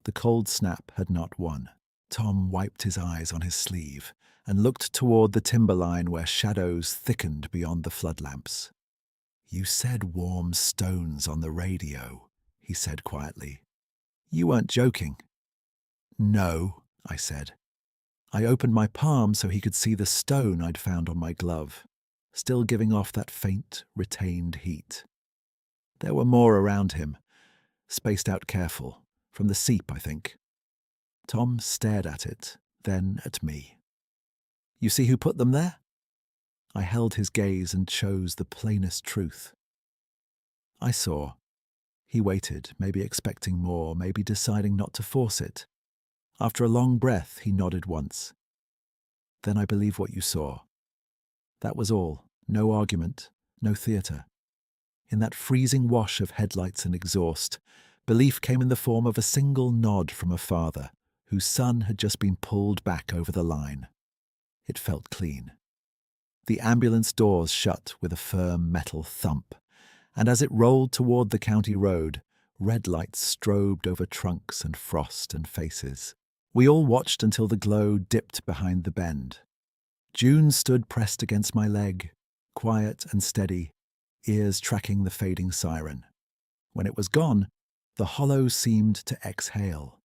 The cold snap had not won. Tom wiped his eyes on his sleeve and looked toward the timberline where shadows thickened beyond the flood lamps. "You said warm stones on the radio," he said quietly. "You weren't joking." "No," I said. I opened my palm so he could see the stone I'd found on my glove, still giving off that faint, retained heat. There were more around him, spaced out careful, from the seep, I think. Tom stared at it, then at me. "You see who put them there?" I held his gaze and chose the plainest truth. I saw. He waited, maybe expecting more, maybe deciding not to force it. After a long breath, he nodded once. "Then I believe what you saw." That was all. No argument, no theatre. In that freezing wash of headlights and exhaust, belief came in the form of a single nod from a father whose son had just been pulled back over the line. It felt clean. The ambulance doors shut with a firm metal thump, and as it rolled toward the county road, red lights strobed over trunks and frost and faces. We all watched until the glow dipped behind the bend. June stood pressed against my leg, quiet and steady, ears tracking the fading siren. When it was gone, the hollow seemed to exhale.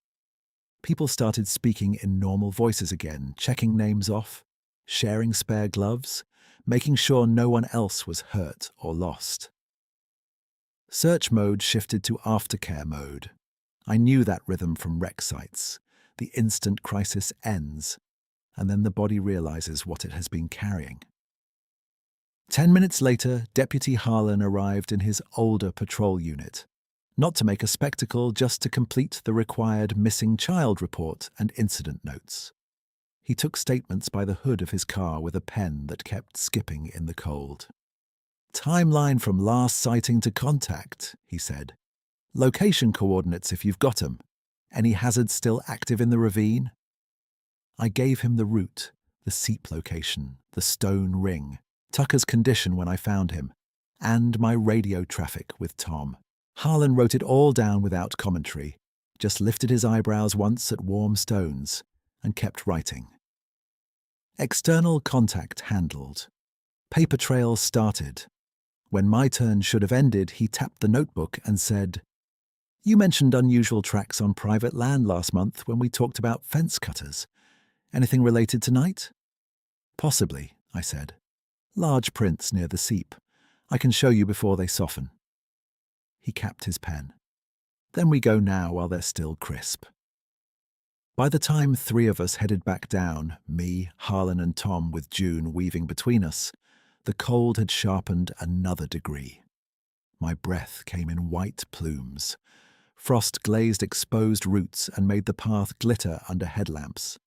People started speaking in normal voices again, checking names off, sharing spare gloves, making sure no one else was hurt or lost. Search mode shifted to aftercare mode. I knew that rhythm from wreck sites. The instant crisis ends, and then the body realizes what it has been carrying. 10 minutes later, Deputy Harlan arrived in his older patrol unit, not to make a spectacle, just to complete the required missing child report and incident notes. He took statements by the hood of his car with a pen that kept skipping in the cold. "Timeline from last sighting to contact," he said. "Location coordinates if you've got 'em. Any hazards still active in the ravine?" I gave him the route, the seep location, the stone ring, Tucker's condition when I found him, and my radio traffic with Tom. Harlan wrote it all down without commentary, just lifted his eyebrows once at warm stones, and kept writing. External contact handled. Paper trail started. When my turn should have ended, he tapped the notebook and said, "You mentioned unusual tracks on private land last month when we talked about fence cutters. Anything related tonight?" "Possibly," I said. "Large prints near the seep. I can show you before they soften." He capped his pen. "Then we go now while they're still crisp." By the time 3 of us headed back down, me, Harlan and Tom with June weaving between us, the cold had sharpened another degree. My breath came in white plumes. Frost glazed exposed roots and made the path glitter under headlamps.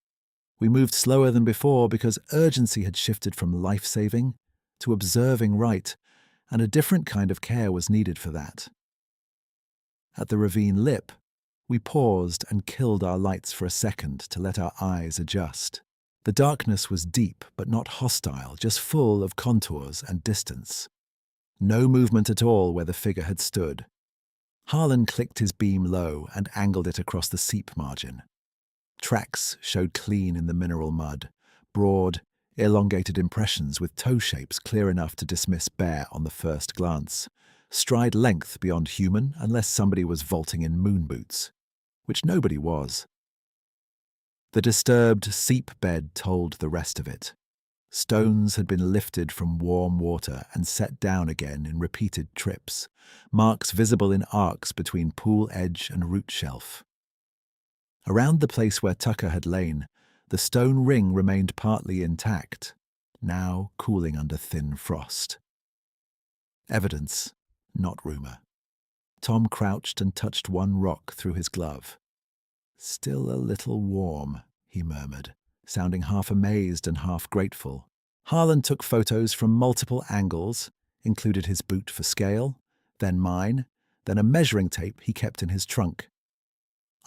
We moved slower than before because urgency had shifted from life-saving to observing right, and a different kind of care was needed for that. At the ravine lip, we paused and killed our lights for a second to let our eyes adjust. The darkness was deep but not hostile, just full of contours and distance. No movement at all where the figure had stood. Harlan clicked his beam low and angled it across the seep margin. Tracks showed clean in the mineral mud, broad, elongated impressions with toe shapes clear enough to dismiss bear on the first glance. Stride length beyond human unless somebody was vaulting in moon boots, which nobody was. The disturbed seep bed told the rest of it. Stones had been lifted from warm water and set down again in repeated trips, marks visible in arcs between pool edge and root shelf. Around the place where Tucker had lain, the stone ring remained partly intact, now cooling under thin frost. Evidence, not rumour. Tom crouched and touched one rock through his glove. "Still a little warm," he murmured, sounding half amazed and half grateful. Harlan took photos from multiple angles, included his boot for scale, then mine, then a measuring tape he kept in his trunk.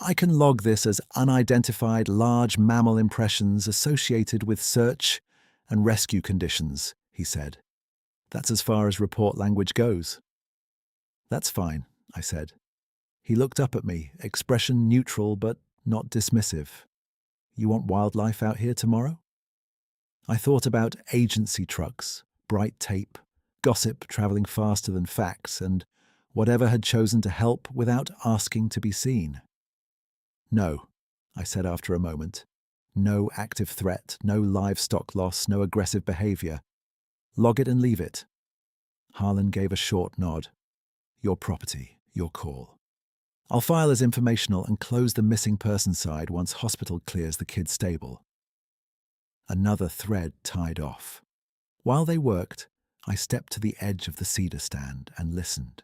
I can log this as unidentified large mammal impressions associated with search and rescue conditions, he said. That's as far as report language goes. That's fine, I said. He looked up at me, expression neutral but not dismissive. You want wildlife out here tomorrow? I thought about agency trucks, bright tape, gossip traveling faster than facts, and whatever had chosen to help without asking to be seen. No, I said after a moment. No active threat, no livestock loss, no aggressive behavior. Log it and leave it. Harlan gave a short nod. Your property, your call. I'll file as informational and close the missing person side once hospital clears the kid's stable. Another thread tied off. While they worked, I stepped to the edge of the cedar stand and listened.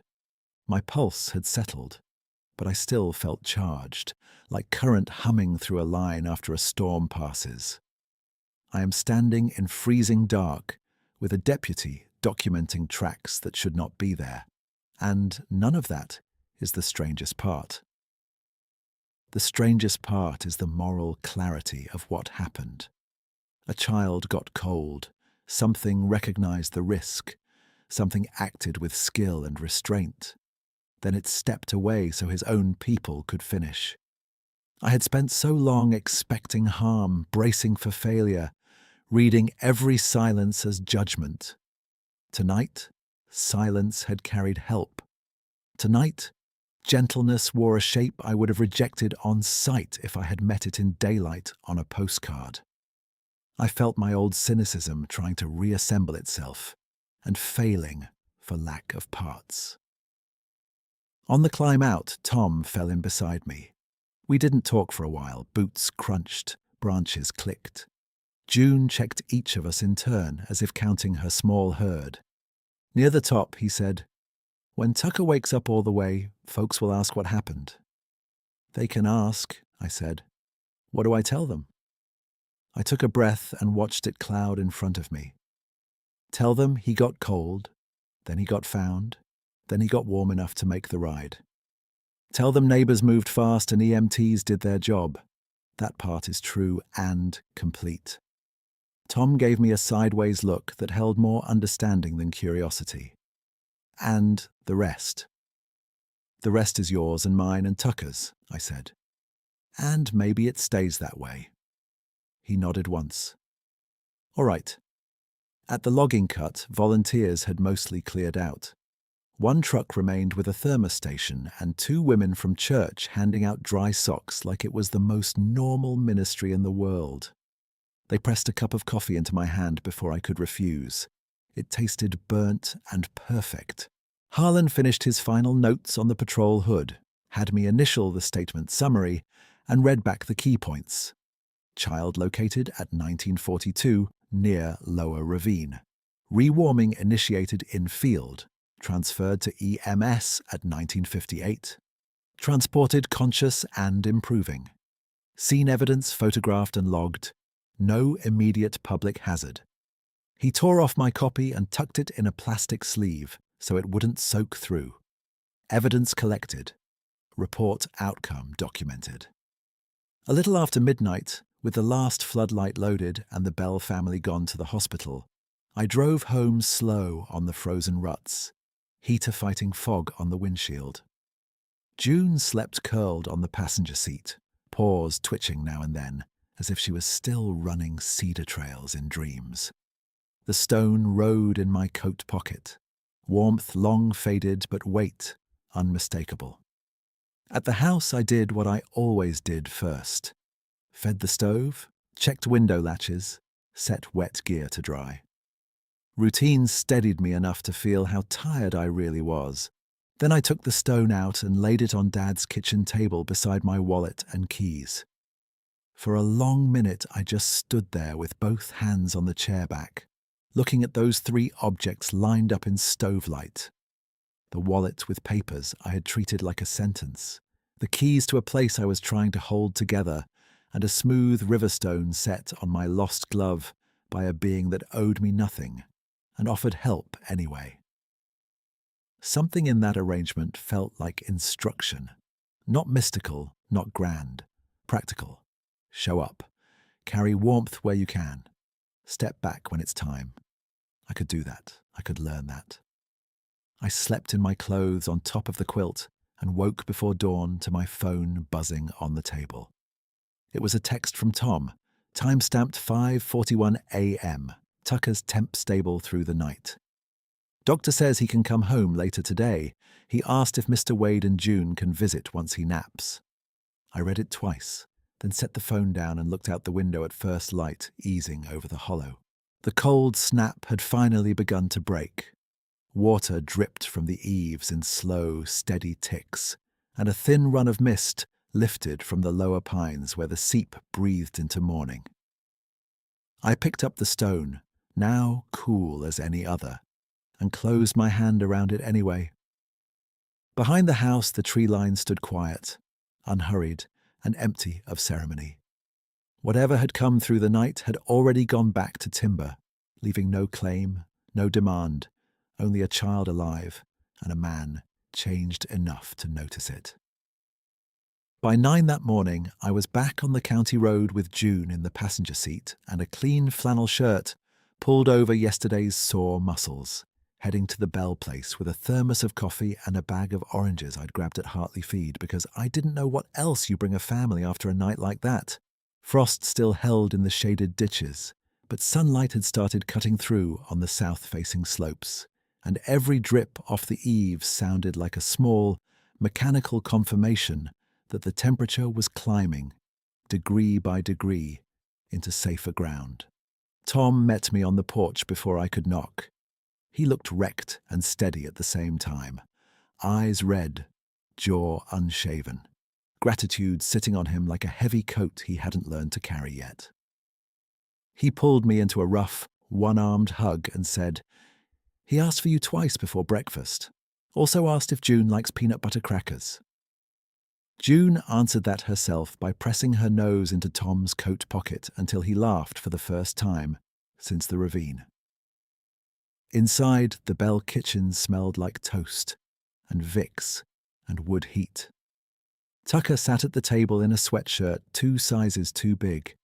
My pulse had settled, but I still felt charged, like current humming through a line after a storm passes. I am standing in freezing dark with a deputy documenting tracks that should not be there, and none of that is the strangest part. The strangest part is the moral clarity of what happened. A child got cold, something recognized the risk, something acted with skill and restraint. Then it stepped away so his own people could finish. I had spent so long expecting harm, bracing for failure, reading every silence as judgment. Tonight, silence had carried help. Tonight, gentleness wore a shape I would have rejected on sight if I had met it in daylight on a postcard. I felt my old cynicism trying to reassemble itself and failing for lack of parts. On the climb out, Tom fell in beside me. We didn't talk for a while. Boots crunched, branches clicked. June checked each of us in turn, as if counting her small herd. Near the top, he said, "When Tucker wakes up all the way, folks will ask what happened." "They can ask," I said. "What do I tell them?" I took a breath and watched it cloud in front of me. Tell them he got cold, then he got found, then he got warm enough to make the ride. Tell them neighbors moved fast and EMTs did their job. That part is true and complete. Tom gave me a sideways look that held more understanding than curiosity. And the rest. The rest is yours and mine and Tucker's, I said. And maybe it stays that way. He nodded once. All right. At the logging cut, volunteers had mostly cleared out. One truck remained with a thermostation and 2 women from church handing out dry socks like it was the most normal ministry in the world. They pressed a cup of coffee into my hand before I could refuse. It tasted burnt and perfect. Harlan finished his final notes on the patrol hood, had me initial the statement summary, and read back the key points. Child located at 1942 near Lower Ravine. Rewarming initiated in field. Transferred to EMS at 1958. Transported conscious and improving. Scene evidence photographed and logged. No immediate public hazard. He tore off my copy and tucked it in a plastic sleeve so it wouldn't soak through. Evidence collected. Report outcome documented. A little after midnight, with the last floodlight loaded and the Bell family gone to the hospital, I drove home slow on the frozen ruts. Heater fighting fog on the windshield. June slept curled on the passenger seat, paws twitching now and then, as if she was still running cedar trails in dreams. The stone rode in my coat pocket, warmth long faded but weight unmistakable. At the house I did what I always did first. Fed the stove, checked window latches, set wet gear to dry. Routine steadied me enough to feel how tired I really was. Then I took the stone out and laid it on Dad's kitchen table beside my wallet and keys. For a long minute I just stood there with both hands on the chair back, looking at those 3 objects lined up in stovelight. The wallet with papers I had treated like a sentence, the keys to a place I was trying to hold together, and a smooth riverstone set on my lost glove by a being that owed me nothing and offered help anyway. Something in that arrangement felt like instruction. Not mystical, not grand. Practical. Show up. Carry warmth where you can. Step back when it's time. I could do that. I could learn that. I slept in my clothes on top of the quilt and woke before dawn to my phone buzzing on the table. It was a text from Tom, time-stamped 5:41 a.m., Tucker's temp stable through the night. Doctor says he can come home later today. He asked if Mr. Wade and June can visit once he naps. I read it twice, then set the phone down and looked out the window at first light easing over the hollow. The cold snap had finally begun to break. Water dripped from the eaves in slow, steady ticks, and a thin run of mist lifted from the lower pines where the seep breathed into morning. I picked up the stone, now cool as any other, and closed my hand around it anyway. Behind the house, the tree line stood quiet, unhurried, and empty of ceremony. Whatever had come through the night had already gone back to timber, leaving no claim, no demand, only a child alive and a man changed enough to notice it. By 9 that morning, I was back on the county road with June in the passenger seat and a clean flannel shirt pulled over yesterday's sore muscles, heading to the Bell place with a thermos of coffee and a bag of oranges I'd grabbed at Hartley Feed because I didn't know what else you bring a family after a night like that. Frost still held in the shaded ditches, but sunlight had started cutting through on the south-facing slopes, and every drip off the eaves sounded like a small, mechanical confirmation that the temperature was climbing, degree by degree, into safer ground. Tom met me on the porch before I could knock. He looked wrecked and steady at the same time, eyes red, jaw unshaven, gratitude sitting on him like a heavy coat he hadn't learned to carry yet. He pulled me into a rough, one-armed hug and said, "He asked for you twice before breakfast. Also asked if June likes peanut butter crackers." June answered that herself by pressing her nose into Tom's coat pocket until he laughed for the first time since the ravine. Inside, the Bell kitchen smelled like toast and Vicks and wood heat. Tucker sat at the table in a sweatshirt 2 sizes too big,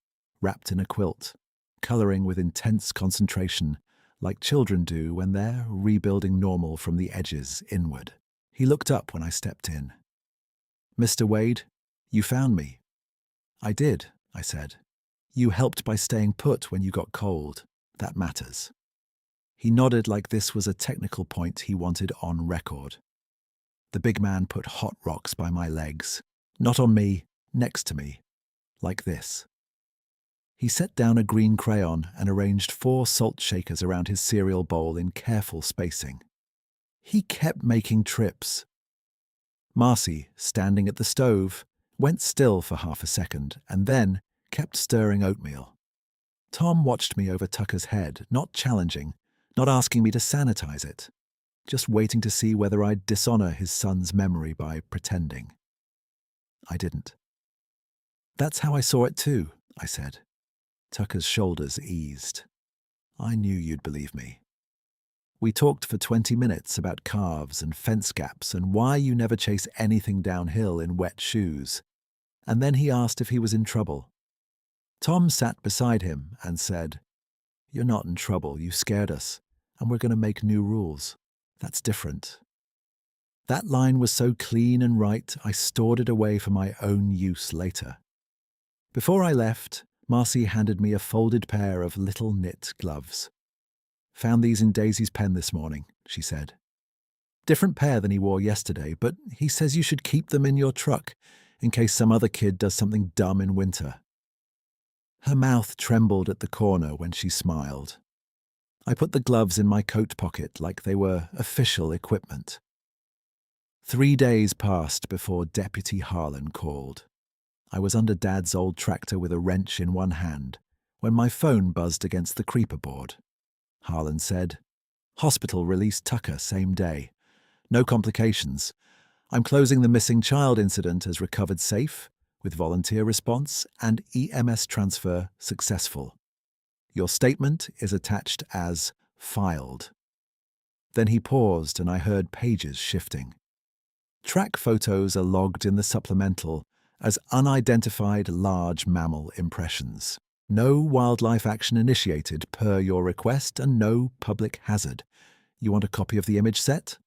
wrapped in a quilt, colouring with intense concentration, like children do when they're rebuilding normal from the edges inward. He looked up when I stepped in. "Mr. Wade, you found me." "I did," I said. "You helped by staying put when you got cold. That matters." He nodded like this was a technical point he wanted on record. The big man put hot rocks by my legs, not on me, next to me, like this. He set down a green crayon and arranged 4 salt shakers around his cereal bowl in careful spacing. He kept making trips. Marcy, standing at the stove, went still for half a second and then kept stirring oatmeal. Tom watched me over Tucker's head, not challenging, not asking me to sanitize it, just waiting to see whether I'd dishonor his son's memory by pretending. I didn't. "That's how I saw it too," I said. Tucker's shoulders eased. "I knew you'd believe me." We talked for 20 minutes about calves and fence gaps and why you never chase anything downhill in wet shoes. And then he asked if he was in trouble. Tom sat beside him and said, "You're not in trouble, you scared us, and we're going to make new rules. That's different." That line was so clean and right, I stored it away for my own use later. Before I left, Marcy handed me a folded pair of little knit gloves. "Found these in Daisy's pen this morning," she said. "Different pair than he wore yesterday, but he says you should keep them in your truck in case some other kid does something dumb in winter." Her mouth trembled at the corner when she smiled. I put the gloves in my coat pocket like they were official equipment. 3 days passed before Deputy Harlan called. I was under Dad's old tractor with a wrench in one hand when my phone buzzed against the creeper board. Harlan said, "Hospital released Tucker same day. No complications. I'm closing the missing child incident as recovered safe, with volunteer response and EMS transfer successful. Your statement is attached as filed." Then he paused and I heard pages shifting. Track photos are logged in the supplemental as unidentified large mammal impressions. No wildlife action initiated per your request and no public hazard. You want a copy of the image set?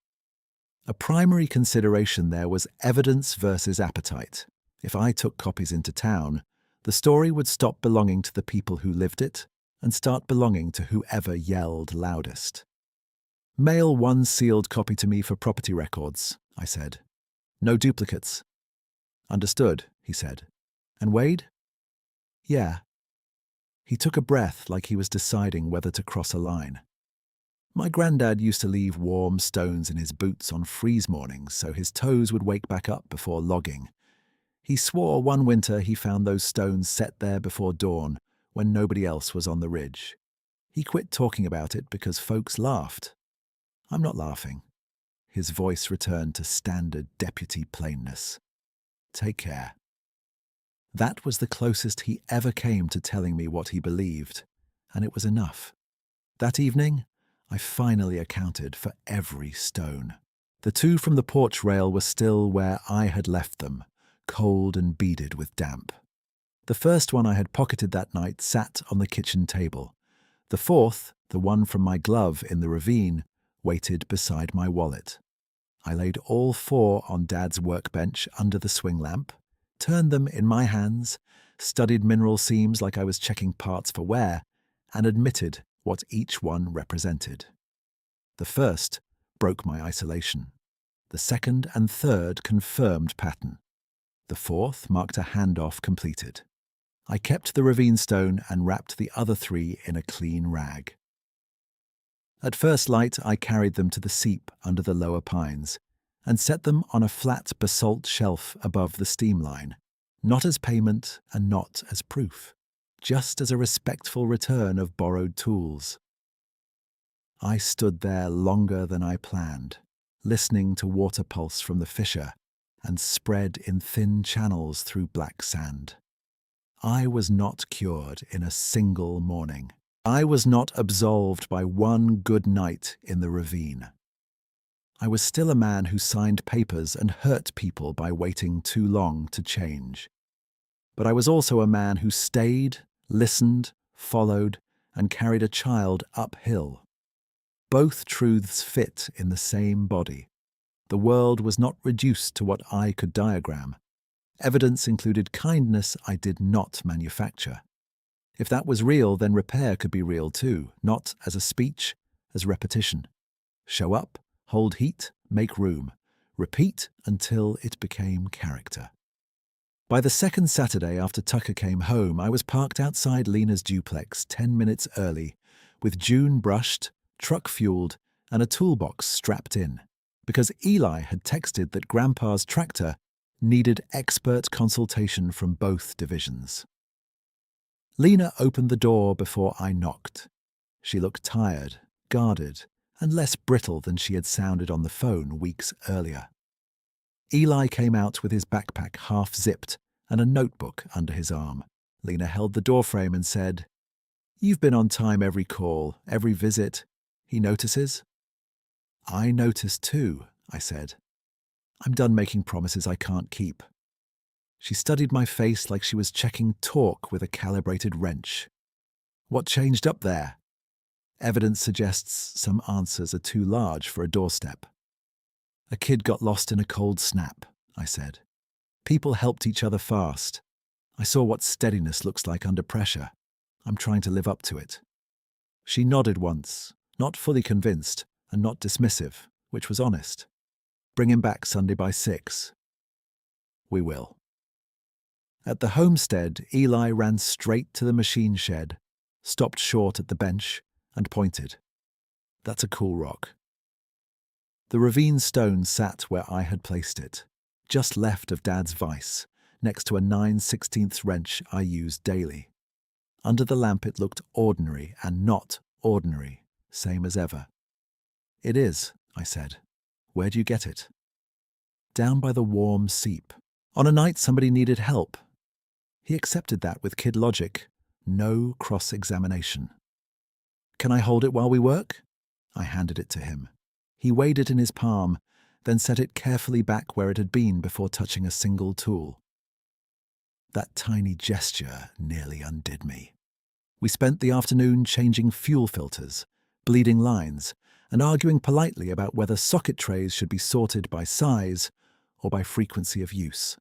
A primary consideration there was evidence versus appetite. If I took copies into town, the story would stop belonging to the people who lived it and start belonging to whoever yelled loudest. Mail one sealed copy to me for property records, I said. No duplicates. Understood, he said. And Wade? Yeah. He took a breath like he was deciding whether to cross a line. My granddad used to leave warm stones in his boots on freeze mornings so his toes would wake back up before logging. He swore one winter he found those stones set there before dawn when nobody else was on the ridge. He quit talking about it because folks laughed. I'm not laughing. His voice returned to standard deputy plainness. Take care. That was the closest he ever came to telling me what he believed, and it was enough. That evening, I finally accounted for every stone. The two from the porch rail were still where I had left them, cold and beaded with damp. The first one I had pocketed that night sat on the kitchen table. The fourth, the one from my glove in the ravine, waited beside my wallet. I laid all four on Dad's workbench under the swing lamp, turned them in my hands, studied mineral seams like I was checking parts for wear, and admitted what each one represented. The first broke my isolation. The second and third confirmed pattern. The fourth marked a handoff completed. I kept the ravine stone and wrapped the other three in a clean rag. At first light, I carried them to the seep under the lower pines and set them on a flat basalt shelf above the steam line, not as payment and not as proof, just as a respectful return of borrowed tools. I stood there longer than I planned, listening to water pulse from the fissure and spread in thin channels through black sand. I was not cured in a single morning. I was not absolved by one good night in the ravine. I was still a man who signed papers and hurt people by waiting too long to change. But I was also a man who stayed, listened, followed, and carried a child uphill. Both truths fit in the same body. The world was not reduced to what I could diagram. Evidence included kindness I did not manufacture. If that was real, then repair could be real too, not as a speech, as repetition. Show up, hold heat, make room. Repeat until it became character. By the second Saturday after Tucker came home, I was parked outside Lena's duplex 10 minutes early, with June brushed, truck fueled, and a toolbox strapped in, because Eli had texted that Grandpa's tractor needed expert consultation from both divisions. Lena opened the door before I knocked. She looked tired, guarded, and less brittle than she had sounded on the phone weeks earlier. Eli came out with his backpack half-zipped and a notebook under his arm. Lena held the doorframe and said, "You've been on time every call, every visit. He notices?" "I notice too," I said. "I'm done making promises I can't keep." She studied my face like she was checking torque with a calibrated wrench. "What changed up there?" "Evidence suggests some answers are too large for a doorstep." "A kid got lost in a cold snap," I said. "People helped each other fast. I saw what steadiness looks like under pressure. I'm trying to live up to it." She nodded once, not fully convinced and not dismissive, which was honest. "Bring him back Sunday by 6. "We will." At the homestead, Eli ran straight to the machine shed, stopped short at the bench, and pointed. "That's a cool rock." The ravine stone sat where I had placed it, just left of Dad's vise, next to a 9/16 wrench I used daily. Under the lamp it looked ordinary and not ordinary, same as ever. "It is," I said. "Where'd you get it?" "Down by the warm seep. On a night somebody needed help." He accepted that with kid logic, no cross-examination. "Can I hold it while we work?" I handed it to him. He weighed it in his palm, then set it carefully back where it had been before touching a single tool. That tiny gesture nearly undid me. We spent the afternoon changing fuel filters, bleeding lines, and arguing politely about whether socket trays should be sorted by size or by frequency of use.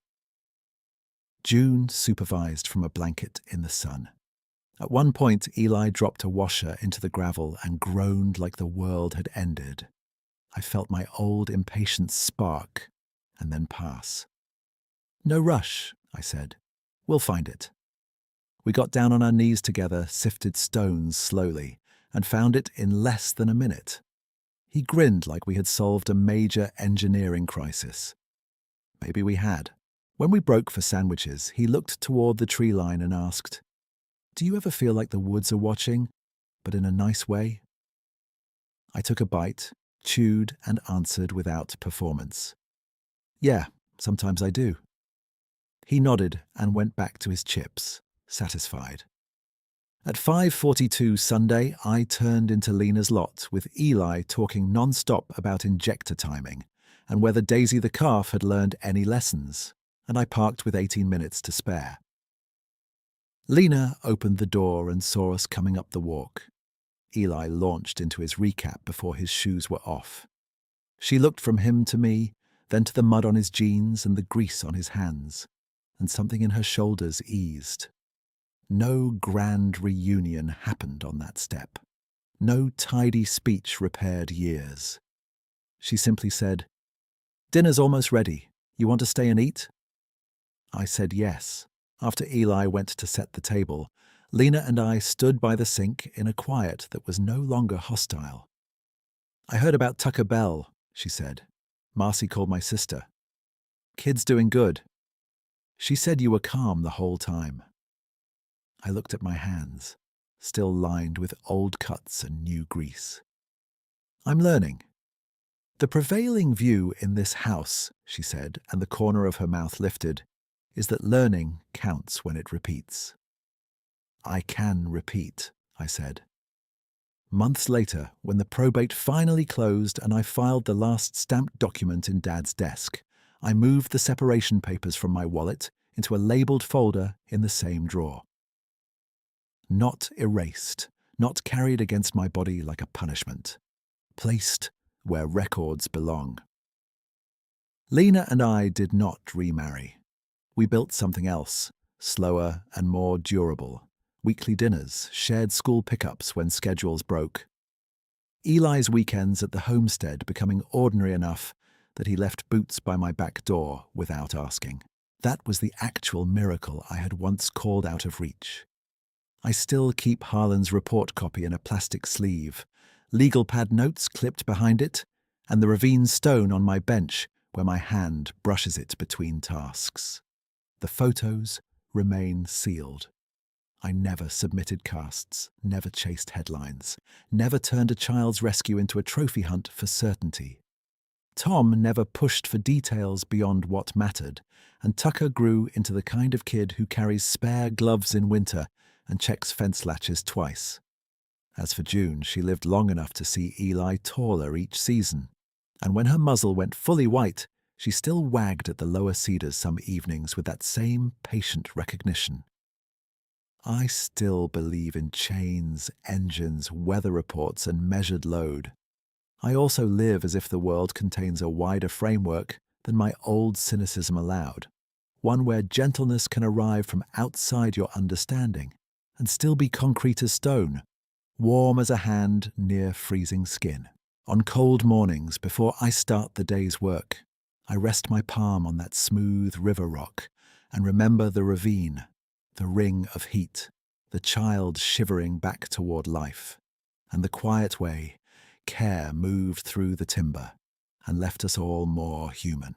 June supervised from a blanket in the sun. At one point, Eli dropped a washer into the gravel and groaned like the world had ended. I felt my old impatience spark and then pass. "No rush," I said. "We'll find it." We got down on our knees together, sifted stones slowly, and found it in less than a minute. He grinned like we had solved a major engineering crisis. Maybe we had. When we broke for sandwiches, he looked toward the tree line and asked, "Do you ever feel like the woods are watching, but in a nice way?" I took a bite, chewed, and answered without performance. "Yeah, sometimes I do." He nodded and went back to his chips, satisfied. At 5:42 Sunday, I turned into Lena's lot with Eli talking non-stop about injector timing and whether Daisy the calf had learned any lessons, and I parked with 18 minutes to spare. Lena opened the door and saw us coming up the walk. Eli launched into his recap before his shoes were off. She looked from him to me, then to the mud on his jeans and the grease on his hands, and something in her shoulders eased. No grand reunion happened on that step. No tidy speech repaired years. She simply said, "Dinner's almost ready. You want to stay and eat?" I said yes. After Eli went to set the table, Lena and I stood by the sink in a quiet that was no longer hostile. "I heard about Tucker Bell," she said. "Marcy called my sister. Kid's doing good. She said you were calm the whole time." I looked at my hands, still lined with old cuts and new grease. "I'm learning." "The prevailing view in this house," she said, and the corner of her mouth lifted, "is that learning counts when it repeats." "I can repeat," I said. Months later, when the probate finally closed and I filed the last stamped document in Dad's desk, I moved the separation papers from my wallet into a labelled folder in the same drawer. Not erased, not carried against my body like a punishment. Placed where records belong. Lena and I did not remarry. We built something else, slower and more durable. Weekly dinners, shared school pickups when schedules broke. Eli's weekends at the homestead becoming ordinary enough that he left boots by my back door without asking. That was the actual miracle I had once called out of reach. I still keep Harlan's report copy in a plastic sleeve, legal pad notes clipped behind it, and the ravine stone on my bench where my hand brushes it between tasks. The photos remain sealed. I never submitted casts, never chased headlines, never turned a child's rescue into a trophy hunt for certainty. Tom never pushed for details beyond what mattered, and Tucker grew into the kind of kid who carries spare gloves in winter and checks fence latches twice. As for June, she lived long enough to see Eli taller each season, and when her muzzle went fully white, she still wagged at the lower cedars some evenings with that same patient recognition. I still believe in chains, engines, weather reports, and measured load. I also live as if the world contains a wider framework than my old cynicism allowed, one where gentleness can arrive from outside your understanding and still be concrete as stone, warm as a hand near freezing skin. On cold mornings before I start the day's work, I rest my palm on that smooth river rock and remember the ravine, the ring of heat, the child shivering back toward life, and the quiet way care moved through the timber and left us all more human.